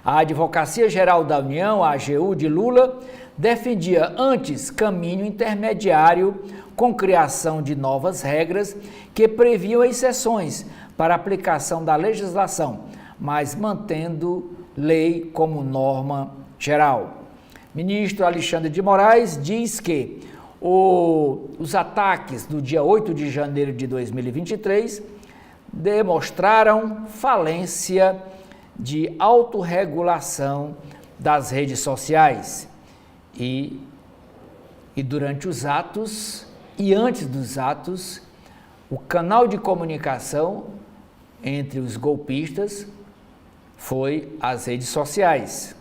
A Advocacia Geral da União, a AGU de Lula, defendia antes caminho intermediário com criação de novas regras que previam exceções para a aplicação da legislação, mas mantendo lei como norma geral. Ministro Alexandre de Moraes diz que os ataques do dia 8 de janeiro de 2023 demonstraram falência de autorregulação das redes sociais e durante os atos e antes dos atos, o canal de comunicação entre os golpistas foi as redes sociais.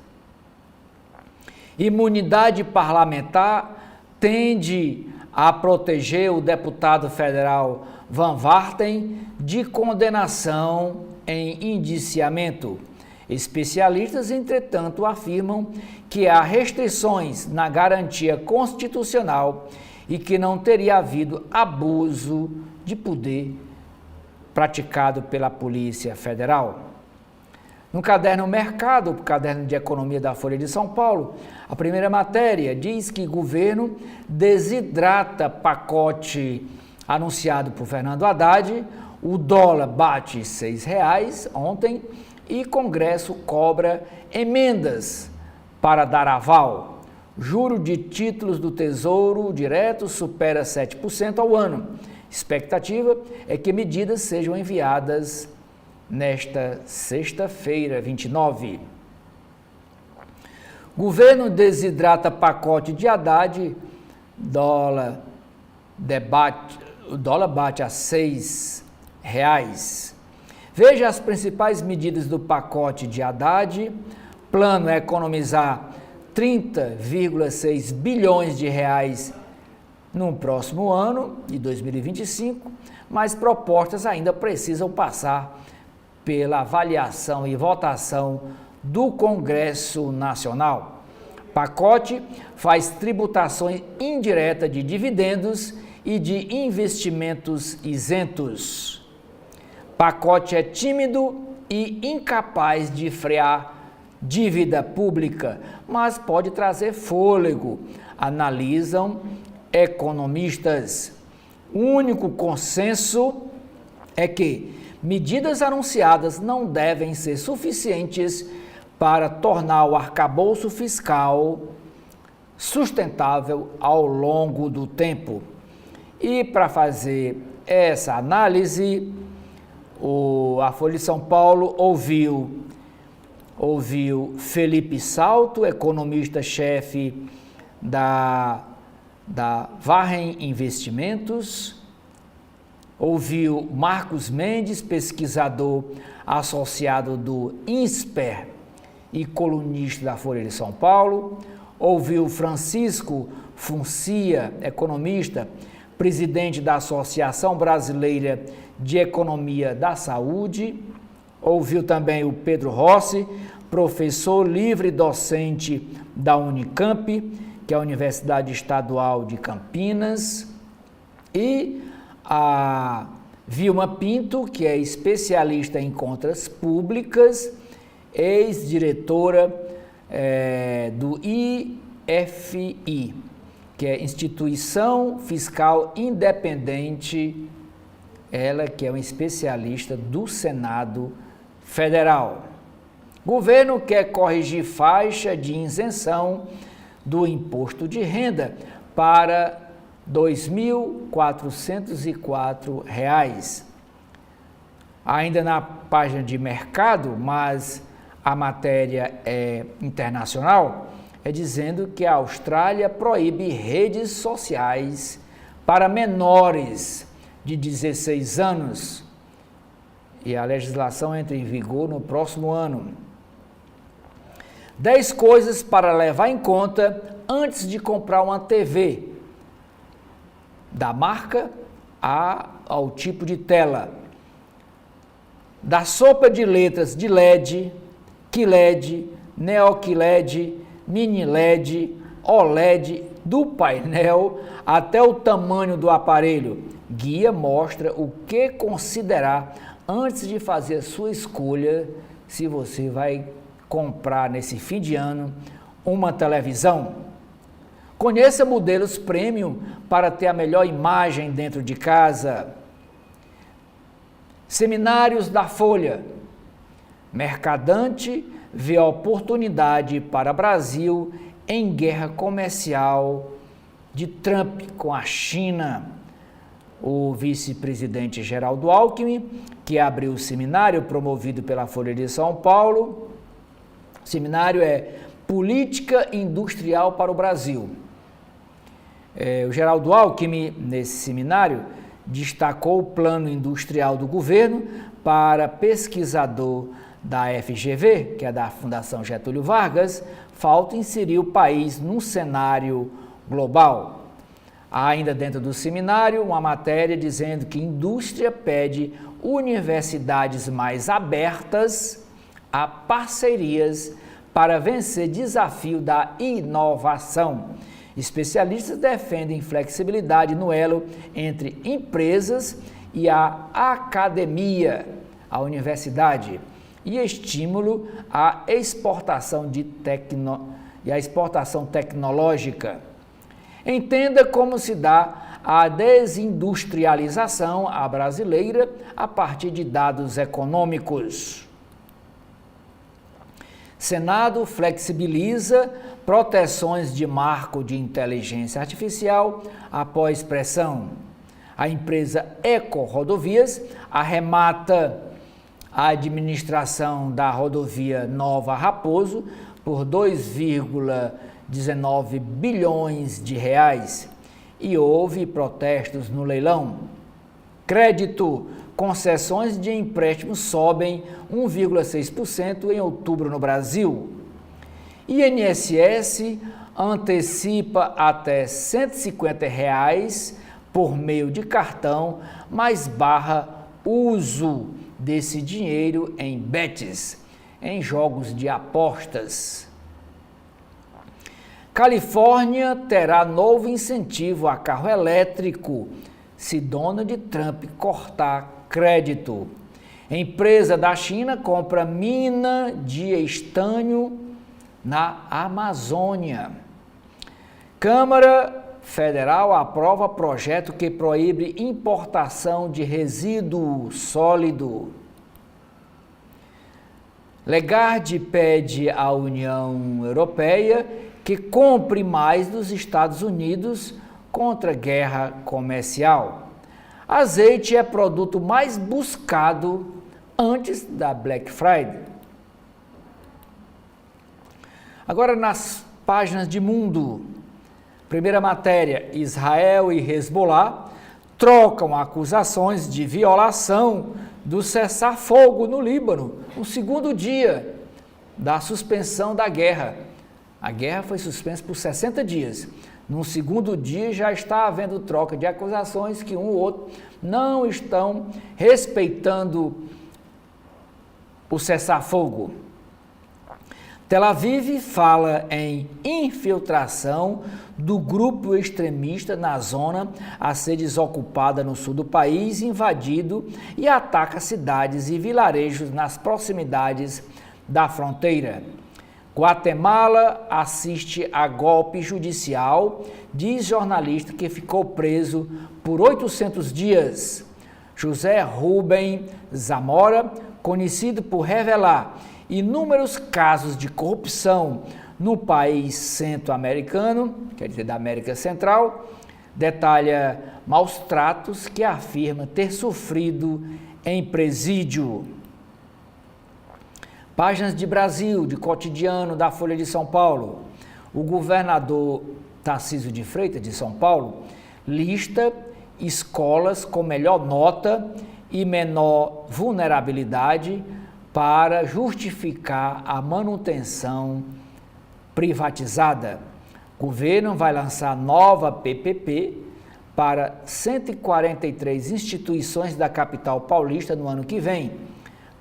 Imunidade parlamentar tende a proteger o deputado federal Van Varten de condenação em indiciamento. Especialistas, entretanto, afirmam que há restrições na garantia constitucional e que não teria havido abuso de poder praticado pela Polícia Federal. No caderno Mercado, o caderno de economia da Folha de São Paulo, a primeira matéria diz que o governo desidrata pacote anunciado por Fernando Haddad, o dólar bate R$6 ontem e Congresso cobra emendas para dar aval. Juro de títulos do Tesouro Direto supera 7% ao ano. Expectativa é que medidas sejam enviadas nesta sexta-feira, 29. Governo desidrata pacote de Haddad, o dólar bate a R$6. Veja as principais medidas do pacote de Haddad. Plano é economizar 30,6 bilhões de reais no próximo ano, de 2025, mas propostas ainda precisam passar pela avaliação e votação do Congresso Nacional. Pacote faz tributação indireta de dividendos e de investimentos isentos. Pacote é tímido e incapaz de frear dívida pública, mas pode trazer fôlego, analisam economistas. O único consenso é que medidas anunciadas não devem ser suficientes para tornar o arcabouço fiscal sustentável ao longo do tempo. E para fazer essa análise, a Folha de São Paulo ouviu Felipe Salto, economista-chefe da Varren Investimentos, ouviu Marcos Mendes, pesquisador associado do INSPER e colunista da Folha de São Paulo, ouviu Francisco Funcia, economista, presidente da Associação Brasileira de Economia da Saúde, ouviu também o Pedro Rossi, professor livre docente da Unicamp, que é a Universidade Estadual de Campinas, e a Vilma Pinto, que é especialista em contas públicas, ex-diretora do IFI, que é Instituição Fiscal Independente, ela que é uma especialista do Senado Federal. Governo quer corrigir faixa de isenção do imposto de renda para R$ 2.404. Ainda na página de mercado, mas a matéria é internacional, é dizendo que a Austrália proíbe redes sociais para menores de 16 anos e a legislação entra em vigor no próximo ano. 10 coisas para levar em conta antes de comprar uma TV, da marca ao tipo de tela, da sopa de letras de LED, QLED, NeoQLED, Mini LED, OLED, do painel até o tamanho do aparelho. Guia mostra o que considerar antes de fazer a sua escolha se você vai comprar nesse fim de ano uma televisão. Conheça modelos premium para ter a melhor imagem dentro de casa. Seminários da Folha. Mercadante vê oportunidade para Brasil em guerra comercial de Trump com a China. O vice-presidente Geraldo Alckmin, que abriu o seminário promovido pela Folha de São Paulo. O seminário é Política Industrial para o Brasil. O Geraldo Alckmin, nesse seminário, destacou o plano industrial do governo para pesquisador da FGV, que é da Fundação Getúlio Vargas, falta inserir o país num cenário global. Há ainda dentro do seminário uma matéria dizendo que a indústria pede universidades mais abertas a parcerias para vencer desafio da inovação. Especialistas defendem flexibilidade no elo entre empresas e a academia, a universidade, e estímulo à exportação tecnológica. Entenda como se dá a desindustrialização brasileira a partir de dados econômicos. Senado flexibiliza proteções de marco de inteligência artificial após pressão. A empresa Eco Rodovias arremata a administração da rodovia Nova Raposo por 2,19 bilhões de reais e houve protestos no leilão. Crédito, concessões de empréstimos sobem 1,6% em outubro no Brasil. INSS antecipa até R$ 150 por meio de cartão, mas barra uso desse dinheiro em bets, em jogos de apostas. Califórnia terá novo incentivo a carro elétrico se Donald Trump cortar crédito. Empresa da China compra mina de estanho na Amazônia. Câmara Federal aprova projeto que proíbe importação de resíduo sólido. Lagarde pede à União Europeia que compre mais dos Estados Unidos contra a guerra comercial. Azeite é produto mais buscado antes da Black Friday. Agora nas páginas de mundo. Primeira matéria, Israel e Hezbollah trocam acusações de violação do cessar-fogo no Líbano, no segundo dia da suspensão da guerra. A guerra foi suspensa por 60 dias. No segundo dia já está havendo troca de acusações que um ou outro não estão respeitando o cessar-fogo. Tel Aviv fala em infiltração do grupo extremista na zona a ser desocupada no sul do país, invadido, e ataca cidades e vilarejos nas proximidades da fronteira. Guatemala assiste a golpe judicial, diz jornalista que ficou preso por 800 dias. José Rubem Zamora, conhecido por revelar inúmeros casos de corrupção no país centro-americano, quer dizer, da América Central, detalha maus tratos que afirma ter sofrido em presídio. Páginas de Brasil, de cotidiano da Folha de São Paulo. O governador Tarcísio de Freitas, de São Paulo, lista escolas com melhor nota e menor vulnerabilidade para justificar a manutenção privatizada. O governo vai lançar nova PPP para 143 instituições da capital paulista no ano que vem.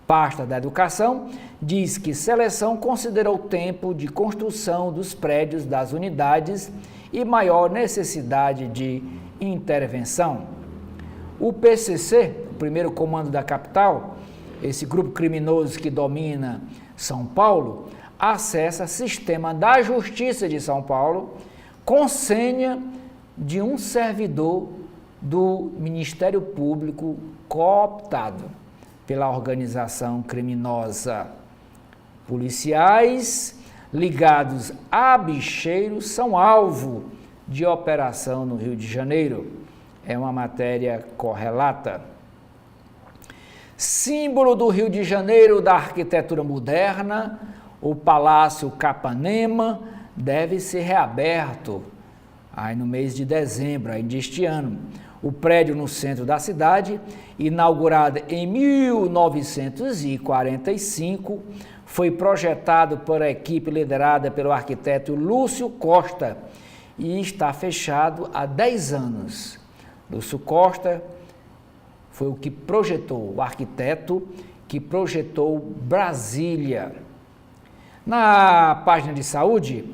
Pasta da Educação diz que seleção considerou o tempo de construção dos prédios das unidades e maior necessidade de intervenção. O PCC, o primeiro comando da capital, esse grupo criminoso que domina São Paulo, acessa sistema da Justiça de São Paulo com senha de um servidor do Ministério Público cooptado pela organização criminosa. Policiais ligados a bicheiros são alvo de operação no Rio de Janeiro. É uma matéria correlata. Símbolo do Rio de Janeiro da arquitetura moderna, o Palácio Capanema deve ser reaberto aí no mês de dezembro aí deste ano. O prédio no centro da cidade, inaugurado em 1945, foi projetado por a equipe liderada pelo arquiteto Lúcio Costa e está fechado há 10 anos. Lúcio Costa foi o que projetou, o arquiteto que projetou Brasília. Na página de saúde,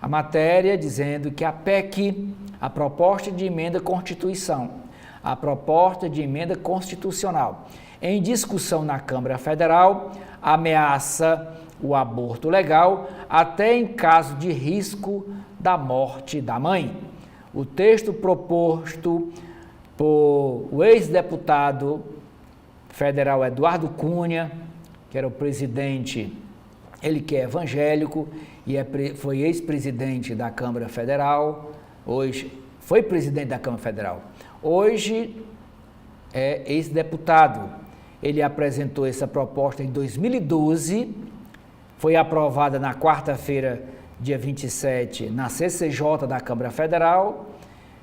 a matéria dizendo que a PEC, a proposta de emenda à Constituição, a proposta de emenda constitucional, em discussão na Câmara Federal, ameaça o aborto legal até em caso de risco da morte da mãe. O texto proposto por o ex-deputado federal Eduardo Cunha, que era o presidente, ele que é evangélico e foi ex-presidente da Câmara Federal, hoje foi presidente da Câmara Federal, hoje é ex-deputado. Ele apresentou essa proposta em 2012, foi aprovada na quarta-feira, dia 27, na CCJ da Câmara Federal,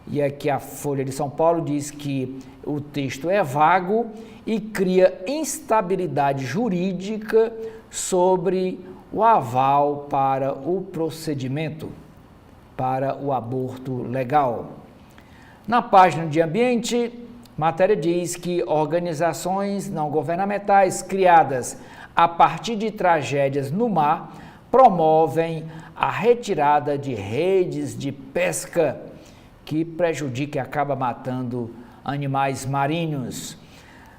e aqui a Folha de São Paulo diz que o texto é vago e cria instabilidade jurídica sobre o aval para o procedimento. para o aborto legal. Na página de ambiente, matéria diz que organizações não governamentais criadas a partir de tragédias no mar promovem a retirada de redes de pesca que prejudica e acaba matando animais marinhos.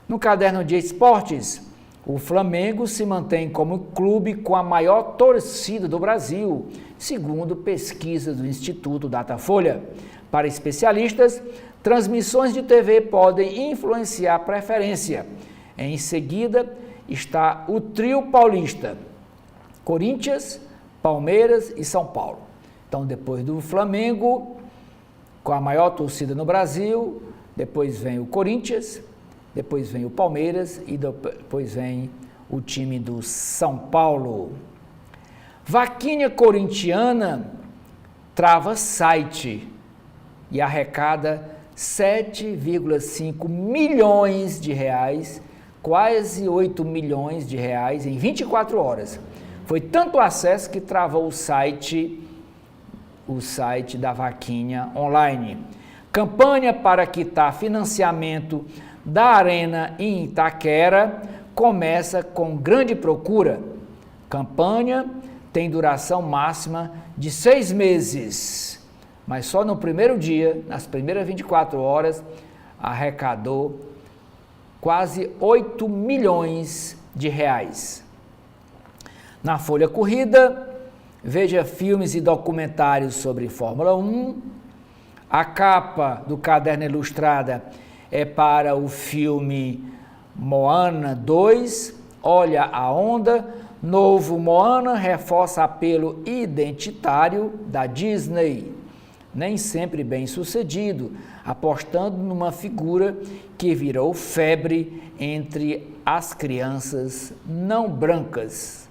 No caderno de esportes, o Flamengo se mantém como clube com a maior torcida do Brasil, segundo pesquisa do Instituto Datafolha. Para especialistas, transmissões de TV podem influenciar a preferência. Em seguida está o trio paulista, Corinthians, Palmeiras e São Paulo. Então, depois do Flamengo, com a maior torcida no Brasil, depois vem o Corinthians, depois vem o Palmeiras e depois vem o time do São Paulo. Vaquinha corintiana trava site e arrecada 7,5 milhões de reais, quase 8 milhões de reais em 24 horas. Foi tanto acesso que travou o site da Vaquinha online. Campanha para quitar financiamento da Arena em Itaquera começa com grande procura. Campanha tem duração máxima de 6 meses, mas só no primeiro dia, nas primeiras 24 horas, arrecadou quase 8 milhões de reais. Na Folha Corrida, veja filmes e documentários sobre Fórmula 1. A capa do caderno ilustrada é para o filme Moana 2, Olha a Onda. Novo Moana reforça apelo identitário da Disney, nem sempre bem sucedido, apostando numa figura que virou febre entre as crianças não brancas.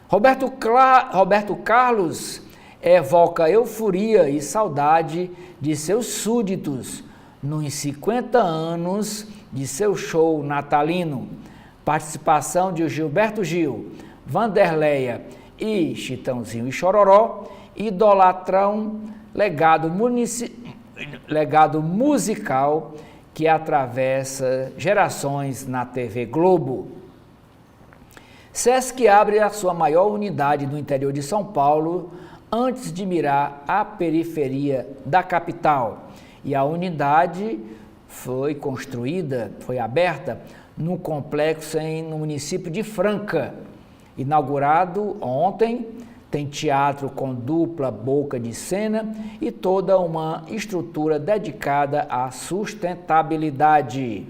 Roberto Carlos evoca euforia e saudade de seus súditos nos 50 anos de seu show natalino. Participação de Gilberto Gil, Vanderleia e Chitãozinho e Chororó idolatram legado musical que atravessa gerações na TV Globo. Sesc abre a sua maior unidade no interior de São Paulo antes de mirar a periferia da capital. E a unidade foi aberta no complexo no município de Franca. Inaugurado ontem, tem teatro com dupla boca de cena e toda uma estrutura dedicada à sustentabilidade.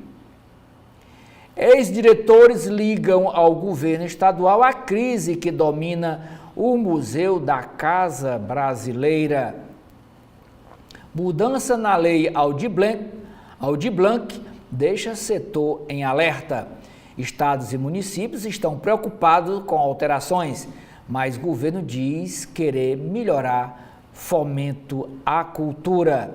Ex-diretores ligam ao governo estadual a crise que domina o Museu da Casa Brasileira. Mudança na lei Aldir Blanc deixa setor em alerta. Estados e municípios estão preocupados com alterações, mas o governo diz querer melhorar fomento à cultura.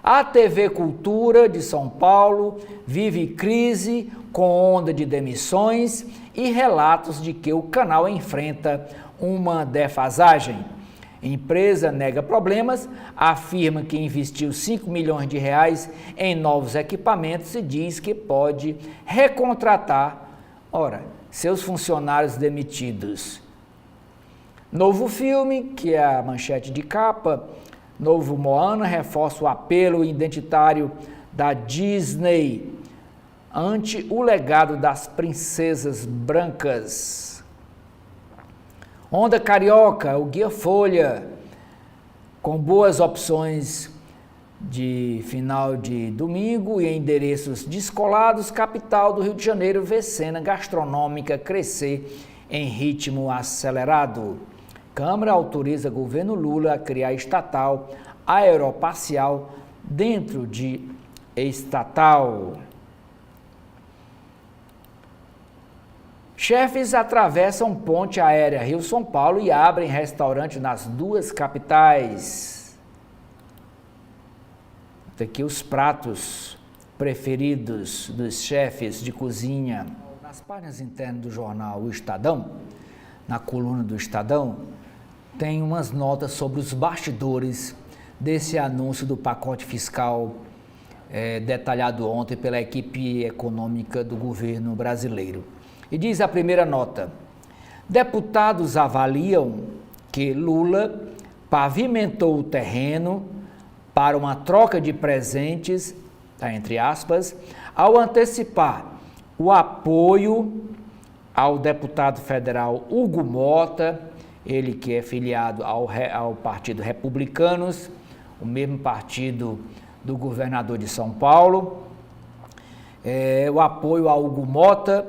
A TV Cultura de São Paulo vive crise com onda de demissões e relatos de que o canal enfrenta uma defasagem. Empresa nega problemas, afirma que investiu 5 milhões de reais em novos equipamentos e diz que pode recontratar, seus funcionários demitidos. Novo filme, que é a manchete de capa, Novo Moana reforça o apelo identitário da Disney ante o legado das princesas brancas. Onda Carioca, o Guia Folha, com boas opções de final de domingo e endereços descolados, capital do Rio de Janeiro vê cena gastronômica crescer em ritmo acelerado. Câmara autoriza governo Lula a criar estatal aeroparcial dentro de estatal. Chefes atravessam ponte aérea Rio-São Paulo e abrem restaurante nas duas capitais. Aqui os pratos preferidos dos chefes de cozinha. Nas páginas internas do jornal O Estadão, na coluna do Estadão, tem umas notas sobre os bastidores desse anúncio do pacote fiscal detalhado ontem pela equipe econômica do governo brasileiro. E diz a primeira nota: deputados avaliam que Lula pavimentou o terreno para uma troca de presentes, entre aspas, ao antecipar o apoio ao deputado federal Hugo Mota, ele que é filiado ao Partido Republicanos, o mesmo partido do governador de São Paulo, o apoio a Hugo Mota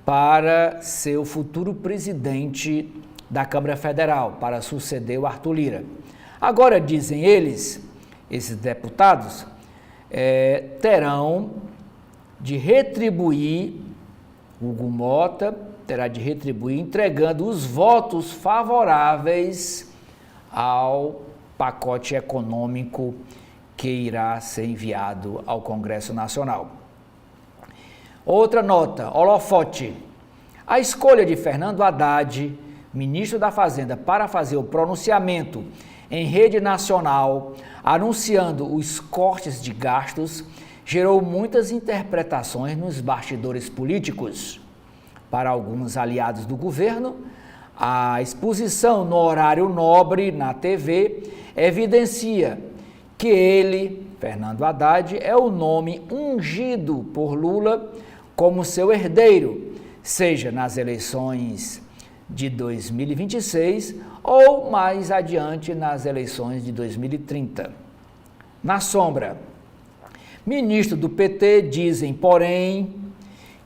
para ser o futuro presidente da Câmara Federal, para suceder o Arthur Lira. Agora, dizem eles, esses deputados, terão de retribuir, Hugo Mota terá de retribuir entregando os votos favoráveis ao pacote econômico que irá ser enviado ao Congresso Nacional. Outra nota, holofote. A escolha de Fernando Haddad, ministro da Fazenda, para fazer o pronunciamento em rede nacional, anunciando os cortes de gastos, gerou muitas interpretações nos bastidores políticos. Para alguns aliados do governo, a exposição no horário nobre na TV evidencia que ele, Fernando Haddad, é o nome ungido por Lula como seu herdeiro, seja nas eleições de 2026 ou mais adiante nas eleições de 2030. Na sombra, ministros do PT dizem, porém,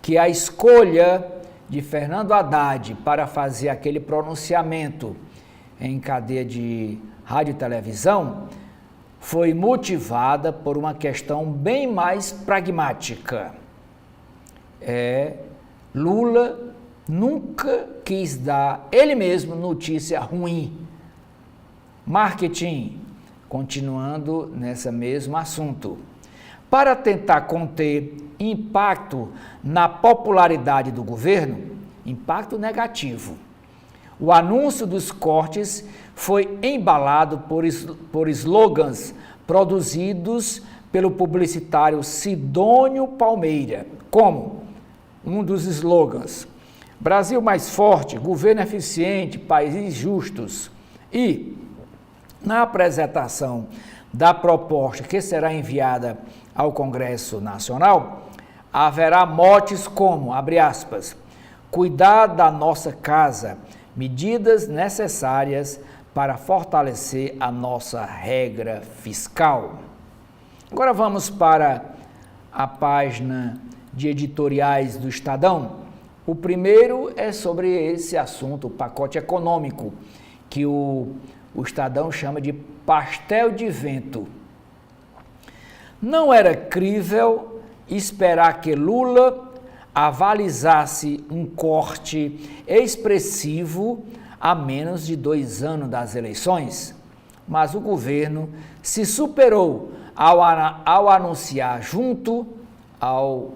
que a escolha de Fernando Haddad para fazer aquele pronunciamento em cadeia de rádio e televisão foi motivada por uma questão bem mais pragmática. Lula nunca quis dar ele mesmo notícia ruim. Marketing, continuando nesse mesmo assunto. Para tentar conter impacto na popularidade do governo, impacto negativo, o anúncio dos cortes foi embalado por slogans produzidos pelo publicitário Sidônio Palmeira, como um dos slogans: Brasil mais forte, governo eficiente, países justos. E, na apresentação da proposta que será enviada ao Congresso Nacional, haverá motes como, abre aspas, cuidar da nossa casa, medidas necessárias para fortalecer a nossa regra fiscal. Agora vamos para a página de editoriais do Estadão. O primeiro é sobre esse assunto, o pacote econômico, que o Estadão chama de pastel de vento. Não era crível esperar que Lula avalizasse um corte expressivo a menos de 2 anos das eleições, mas o governo se superou ao anunciar, junto ao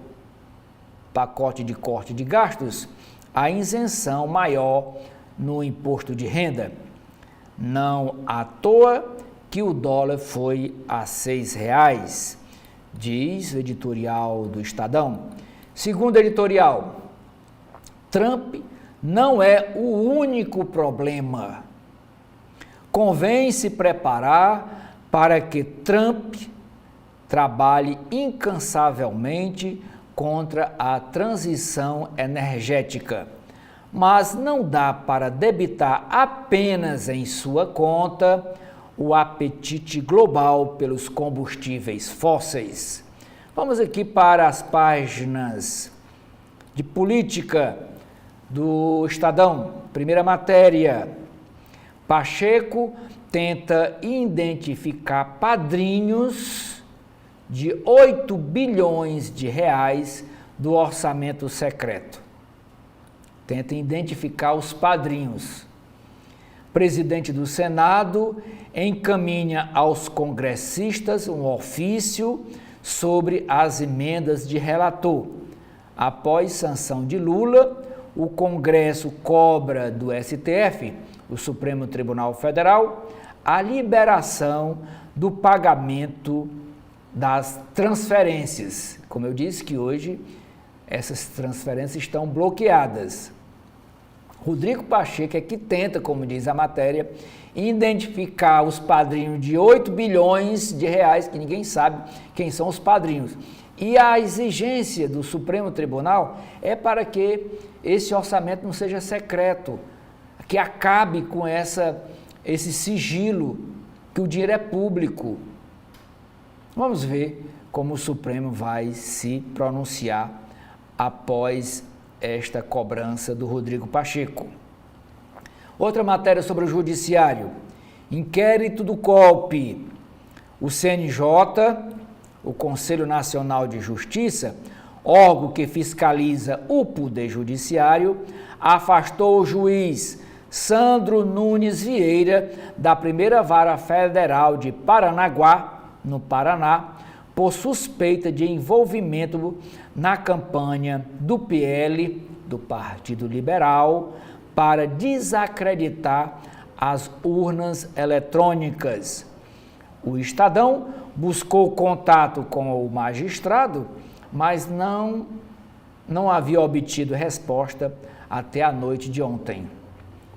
pacote de corte de gastos, a isenção maior no imposto de renda. Não à toa que o dólar foi a R$ 6,00, diz o editorial do Estadão. Segundo editorial, Trump não é o único problema. Convém se preparar para que Trump trabalhe incansavelmente contra a transição energética, mas não dá para debitar apenas em sua conta o apetite global pelos combustíveis fósseis. Vamos aqui para as páginas de política do Estadão. Primeira matéria: Pacheco tenta identificar padrinhos de 8 bilhões de reais do orçamento secreto. Tenta identificar os padrinhos. Presidente do Senado encaminha aos congressistas um ofício sobre as emendas de relator. Após sanção de Lula, o Congresso cobra do STF o Supremo Tribunal Federal, a liberação do pagamento das transferências. Como eu disse que hoje essas transferências estão bloqueadas. Rodrigo Pacheco é que tenta, como diz a matéria, identificar os padrinhos de 8 bilhões de reais, que ninguém sabe quem são os padrinhos. E a exigência do Supremo Tribunal é para que esse orçamento não seja secreto, que acabe com esse sigilo, que o dinheiro é público. Vamos ver como o Supremo vai se pronunciar após esta cobrança do Rodrigo Pacheco. Outra matéria sobre o Judiciário. Inquérito do golpe. O CNJ, o Conselho Nacional de Justiça, órgão que fiscaliza o Poder Judiciário, afastou o juiz Sandro Nunes Vieira da Primeira Vara Federal de Paranaguá, no Paraná, por suspeita de envolvimento na campanha do PL, do Partido Liberal, para desacreditar as urnas eletrônicas. O Estadão buscou contato com o magistrado, mas não havia obtido resposta até a noite de ontem.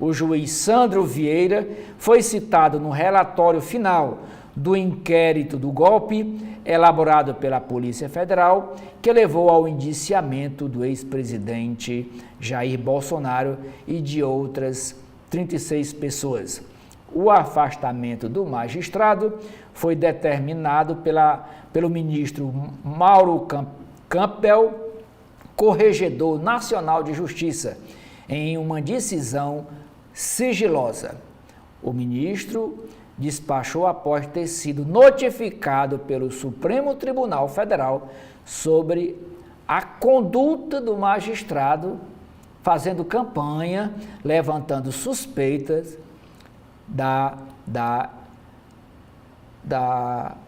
O juiz Sandro Vieira foi citado no relatório final do inquérito do golpe elaborado pela Polícia Federal, que levou ao indiciamento do ex-presidente Jair Bolsonaro e de outras 36 pessoas. O afastamento do magistrado foi determinado pelo ministro Mauro Campbell, corregedor nacional de justiça, em uma decisão sigilosa. O ministro despachou após ter sido notificado pelo Supremo Tribunal Federal sobre a conduta do magistrado fazendo campanha, levantando suspeitas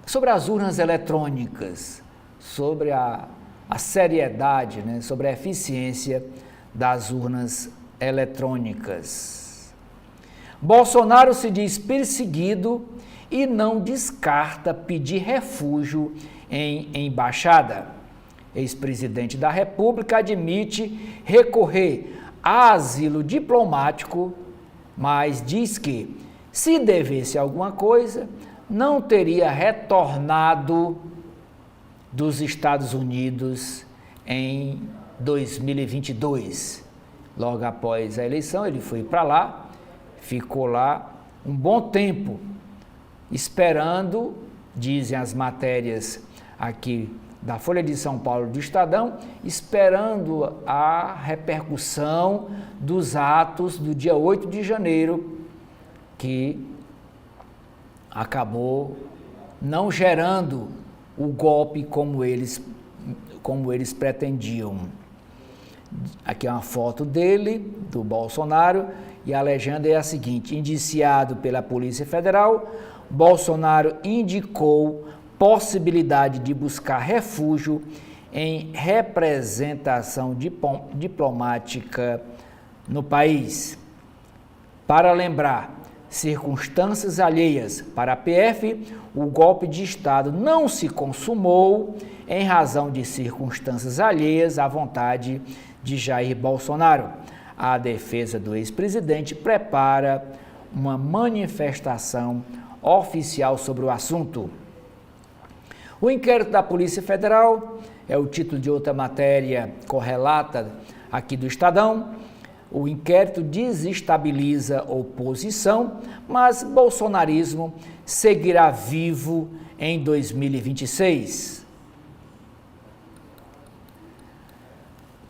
sobre as urnas eletrônicas, sobre a seriedade, né, sobre a eficiência das urnas eletrônicas. Bolsonaro se diz perseguido e não descarta pedir refúgio em embaixada. Ex-presidente da República admite recorrer a asilo diplomático, mas diz que, se devesse alguma coisa, não teria retornado dos Estados Unidos em 2022. Logo após a eleição, ele foi para lá, ficou lá um bom tempo, esperando, dizem as matérias aqui da Folha de São Paulo do Estadão, esperando a repercussão dos atos do dia 8 de janeiro, que acabou não gerando o golpe como eles pretendiam. Aqui é uma foto dele, do Bolsonaro, e a legenda é a seguinte: indiciado pela Polícia Federal, Bolsonaro indicou possibilidade de buscar refúgio em representação diplomática no país. Para lembrar, circunstâncias alheias para a PF, o golpe de Estado não se consumou em razão de circunstâncias alheias à vontade de Jair Bolsonaro. A defesa do ex-presidente prepara uma manifestação oficial sobre o assunto. O inquérito da Polícia Federal é o título de outra matéria correlata aqui do Estadão. O inquérito desestabiliza oposição, mas bolsonarismo seguirá vivo em 2026.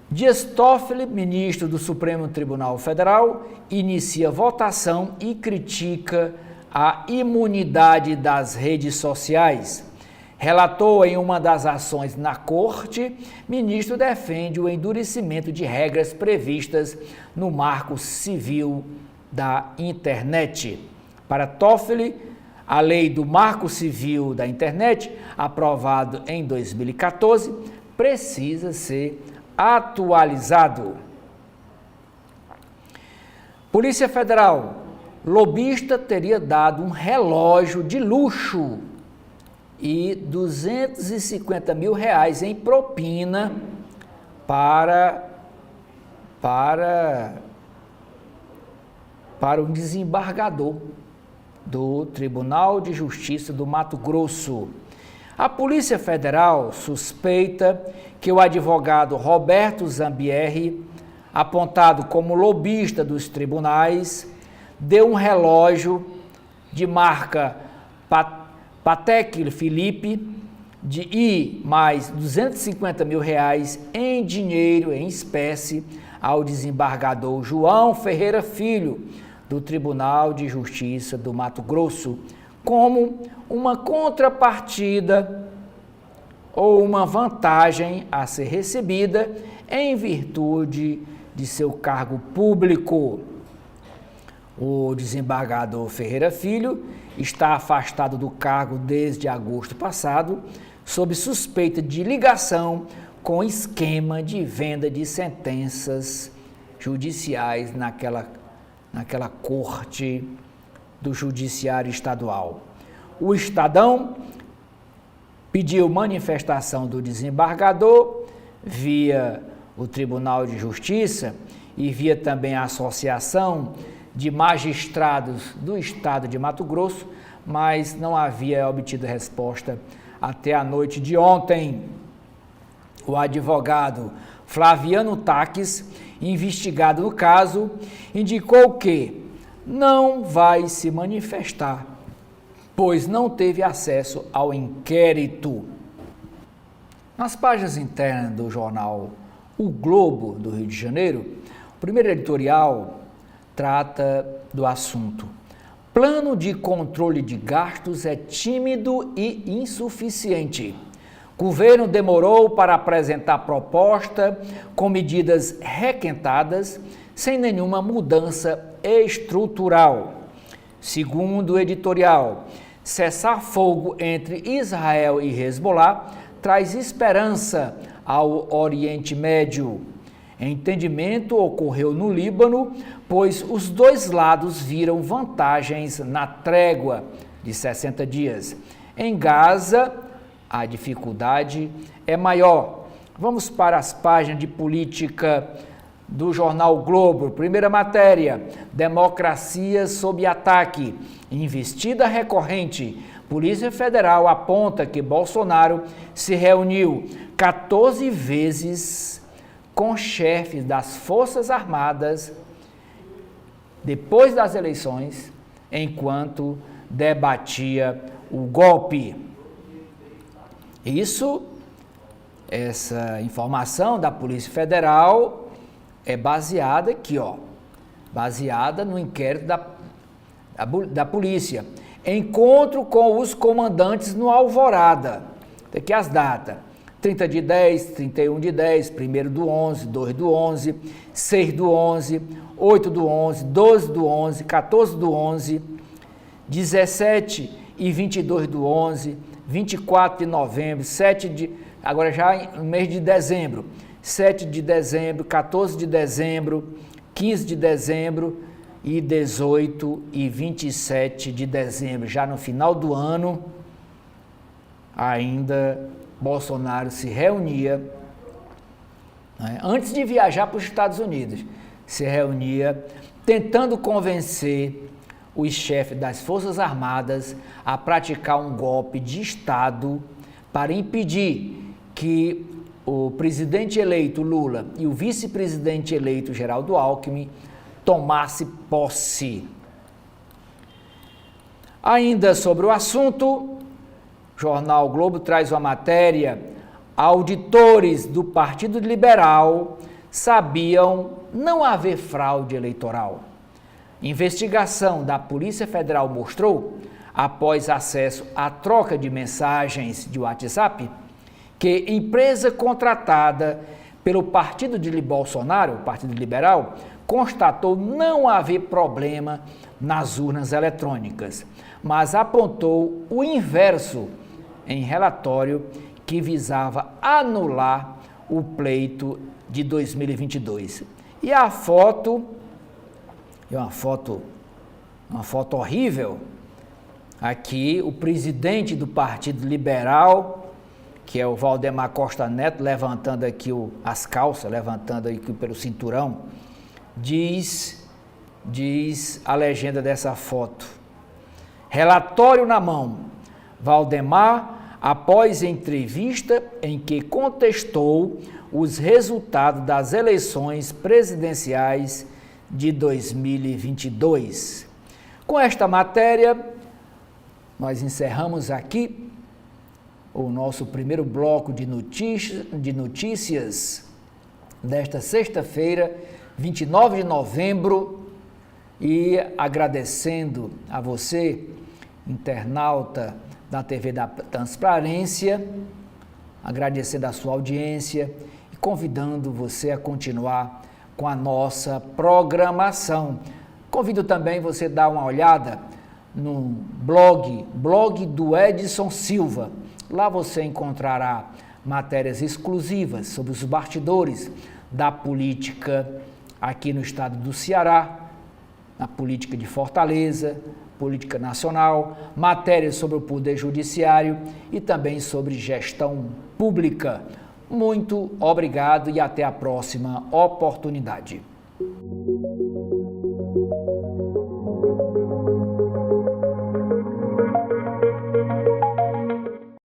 Dias Toffoli, ministro do Supremo Tribunal Federal, inicia votação e critica a imunidade das redes sociais. Relatou em uma das ações na corte, ministro defende o endurecimento de regras previstas no Marco Civil da Internet. Para Toffoli, a lei do Marco Civil da Internet, aprovado em 2014, precisa ser atualizado. Polícia Federal lobista teria dado um relógio de luxo e R$250 mil em propina para um desembargador do Tribunal de Justiça do Mato Grosso. A Polícia Federal suspeita que o advogado Roberto Zambierri, apontado como lobista dos tribunais, deu um relógio de marca Patek Philippe e mais R$250 mil em dinheiro, em espécie, ao desembargador João Ferreira Filho, do Tribunal de Justiça do Mato Grosso, como uma contrapartida ou uma vantagem a ser recebida em virtude de seu cargo público. O desembargador Ferreira Filho está afastado do cargo desde agosto passado, sob suspeita de ligação com esquema de venda de sentenças judiciais naquela corte do Judiciário Estadual. O Estadão pediu manifestação do desembargador via o Tribunal de Justiça e via também a Associação de Magistrados do Estado de Mato Grosso, mas não havia obtido resposta até a noite de ontem. O advogado Flaviano Taques, investigado no caso, indicou que não vai se manifestar, pois não teve acesso ao inquérito. Nas páginas internas do jornal O Globo do Rio de Janeiro, o primeiro editorial trata do assunto. Plano de controle de gastos é tímido e insuficiente. Governo demorou para apresentar proposta com medidas requentadas, sem nenhuma mudança estrutural. Segundo o editorial, cessar fogo entre Israel e Hezbollah traz esperança ao Oriente Médio. Entendimento ocorreu no Líbano, pois os dois lados viram vantagens na trégua de 60 dias. Em Gaza, a dificuldade é maior. Vamos para as páginas de política do jornal Globo. Primeira matéria: democracia sob ataque. Investida recorrente. Polícia Federal aponta que Bolsonaro se reuniu 14 vezes com chefes das Forças Armadas depois das eleições, enquanto debatia o golpe. Essa informação da Polícia Federal é baseada aqui, baseada no inquérito da polícia. Encontro com os comandantes no Alvorada. Tem aqui as datas: 30 de 10, 31 de 10, 1º do 11, 2 do 11, 6 do 11, 8 do 11, 12 do 11, 14 do 11, 17 e 22 do 11, 24 de novembro, agora já no mês de dezembro, 7 de dezembro, 14 de dezembro, 15 de dezembro e 18 e 27 de dezembro. Já no final do ano, ainda Bolsonaro se reunia, antes de viajar para os Estados Unidos, se reunia tentando convencer os chefes das Forças Armadas a praticar um golpe de Estado para impedir que o presidente eleito Lula e o vice-presidente eleito Geraldo Alckmin tomasse posse. Ainda sobre o assunto, o jornal Globo traz uma matéria: auditores do Partido Liberal sabiam não haver fraude eleitoral. Investigação da Polícia Federal mostrou, após acesso à troca de mensagens de WhatsApp, que empresa contratada pelo partido de Bolsonaro, o Partido Liberal, constatou não haver problema nas urnas eletrônicas, mas apontou o inverso em relatório que visava anular o pleito de 2022. E a foto, é uma foto uma foto horrível. Aqui o presidente do Partido Liberal, que é o Valdemar Costa Neto, levantando aqui as calças, levantando aqui pelo cinturão, diz a legenda dessa foto: relatório na mão, Valdemar, após entrevista em que contestou os resultados das eleições presidenciais de 2022. Com esta matéria, nós encerramos aqui o nosso primeiro bloco de notícias desta sexta-feira, 29 de novembro, e agradecendo a você, internauta da TV da Transparência, agradecendo a sua audiência e convidando você a continuar com a nossa programação. Convido também você a dar uma olhada no blog do Edson Silva. Lá você encontrará matérias exclusivas sobre os bastidores da política aqui no estado do Ceará, na política de Fortaleza, política nacional, matérias sobre o Poder Judiciário e também sobre gestão pública. Muito obrigado e até a próxima oportunidade.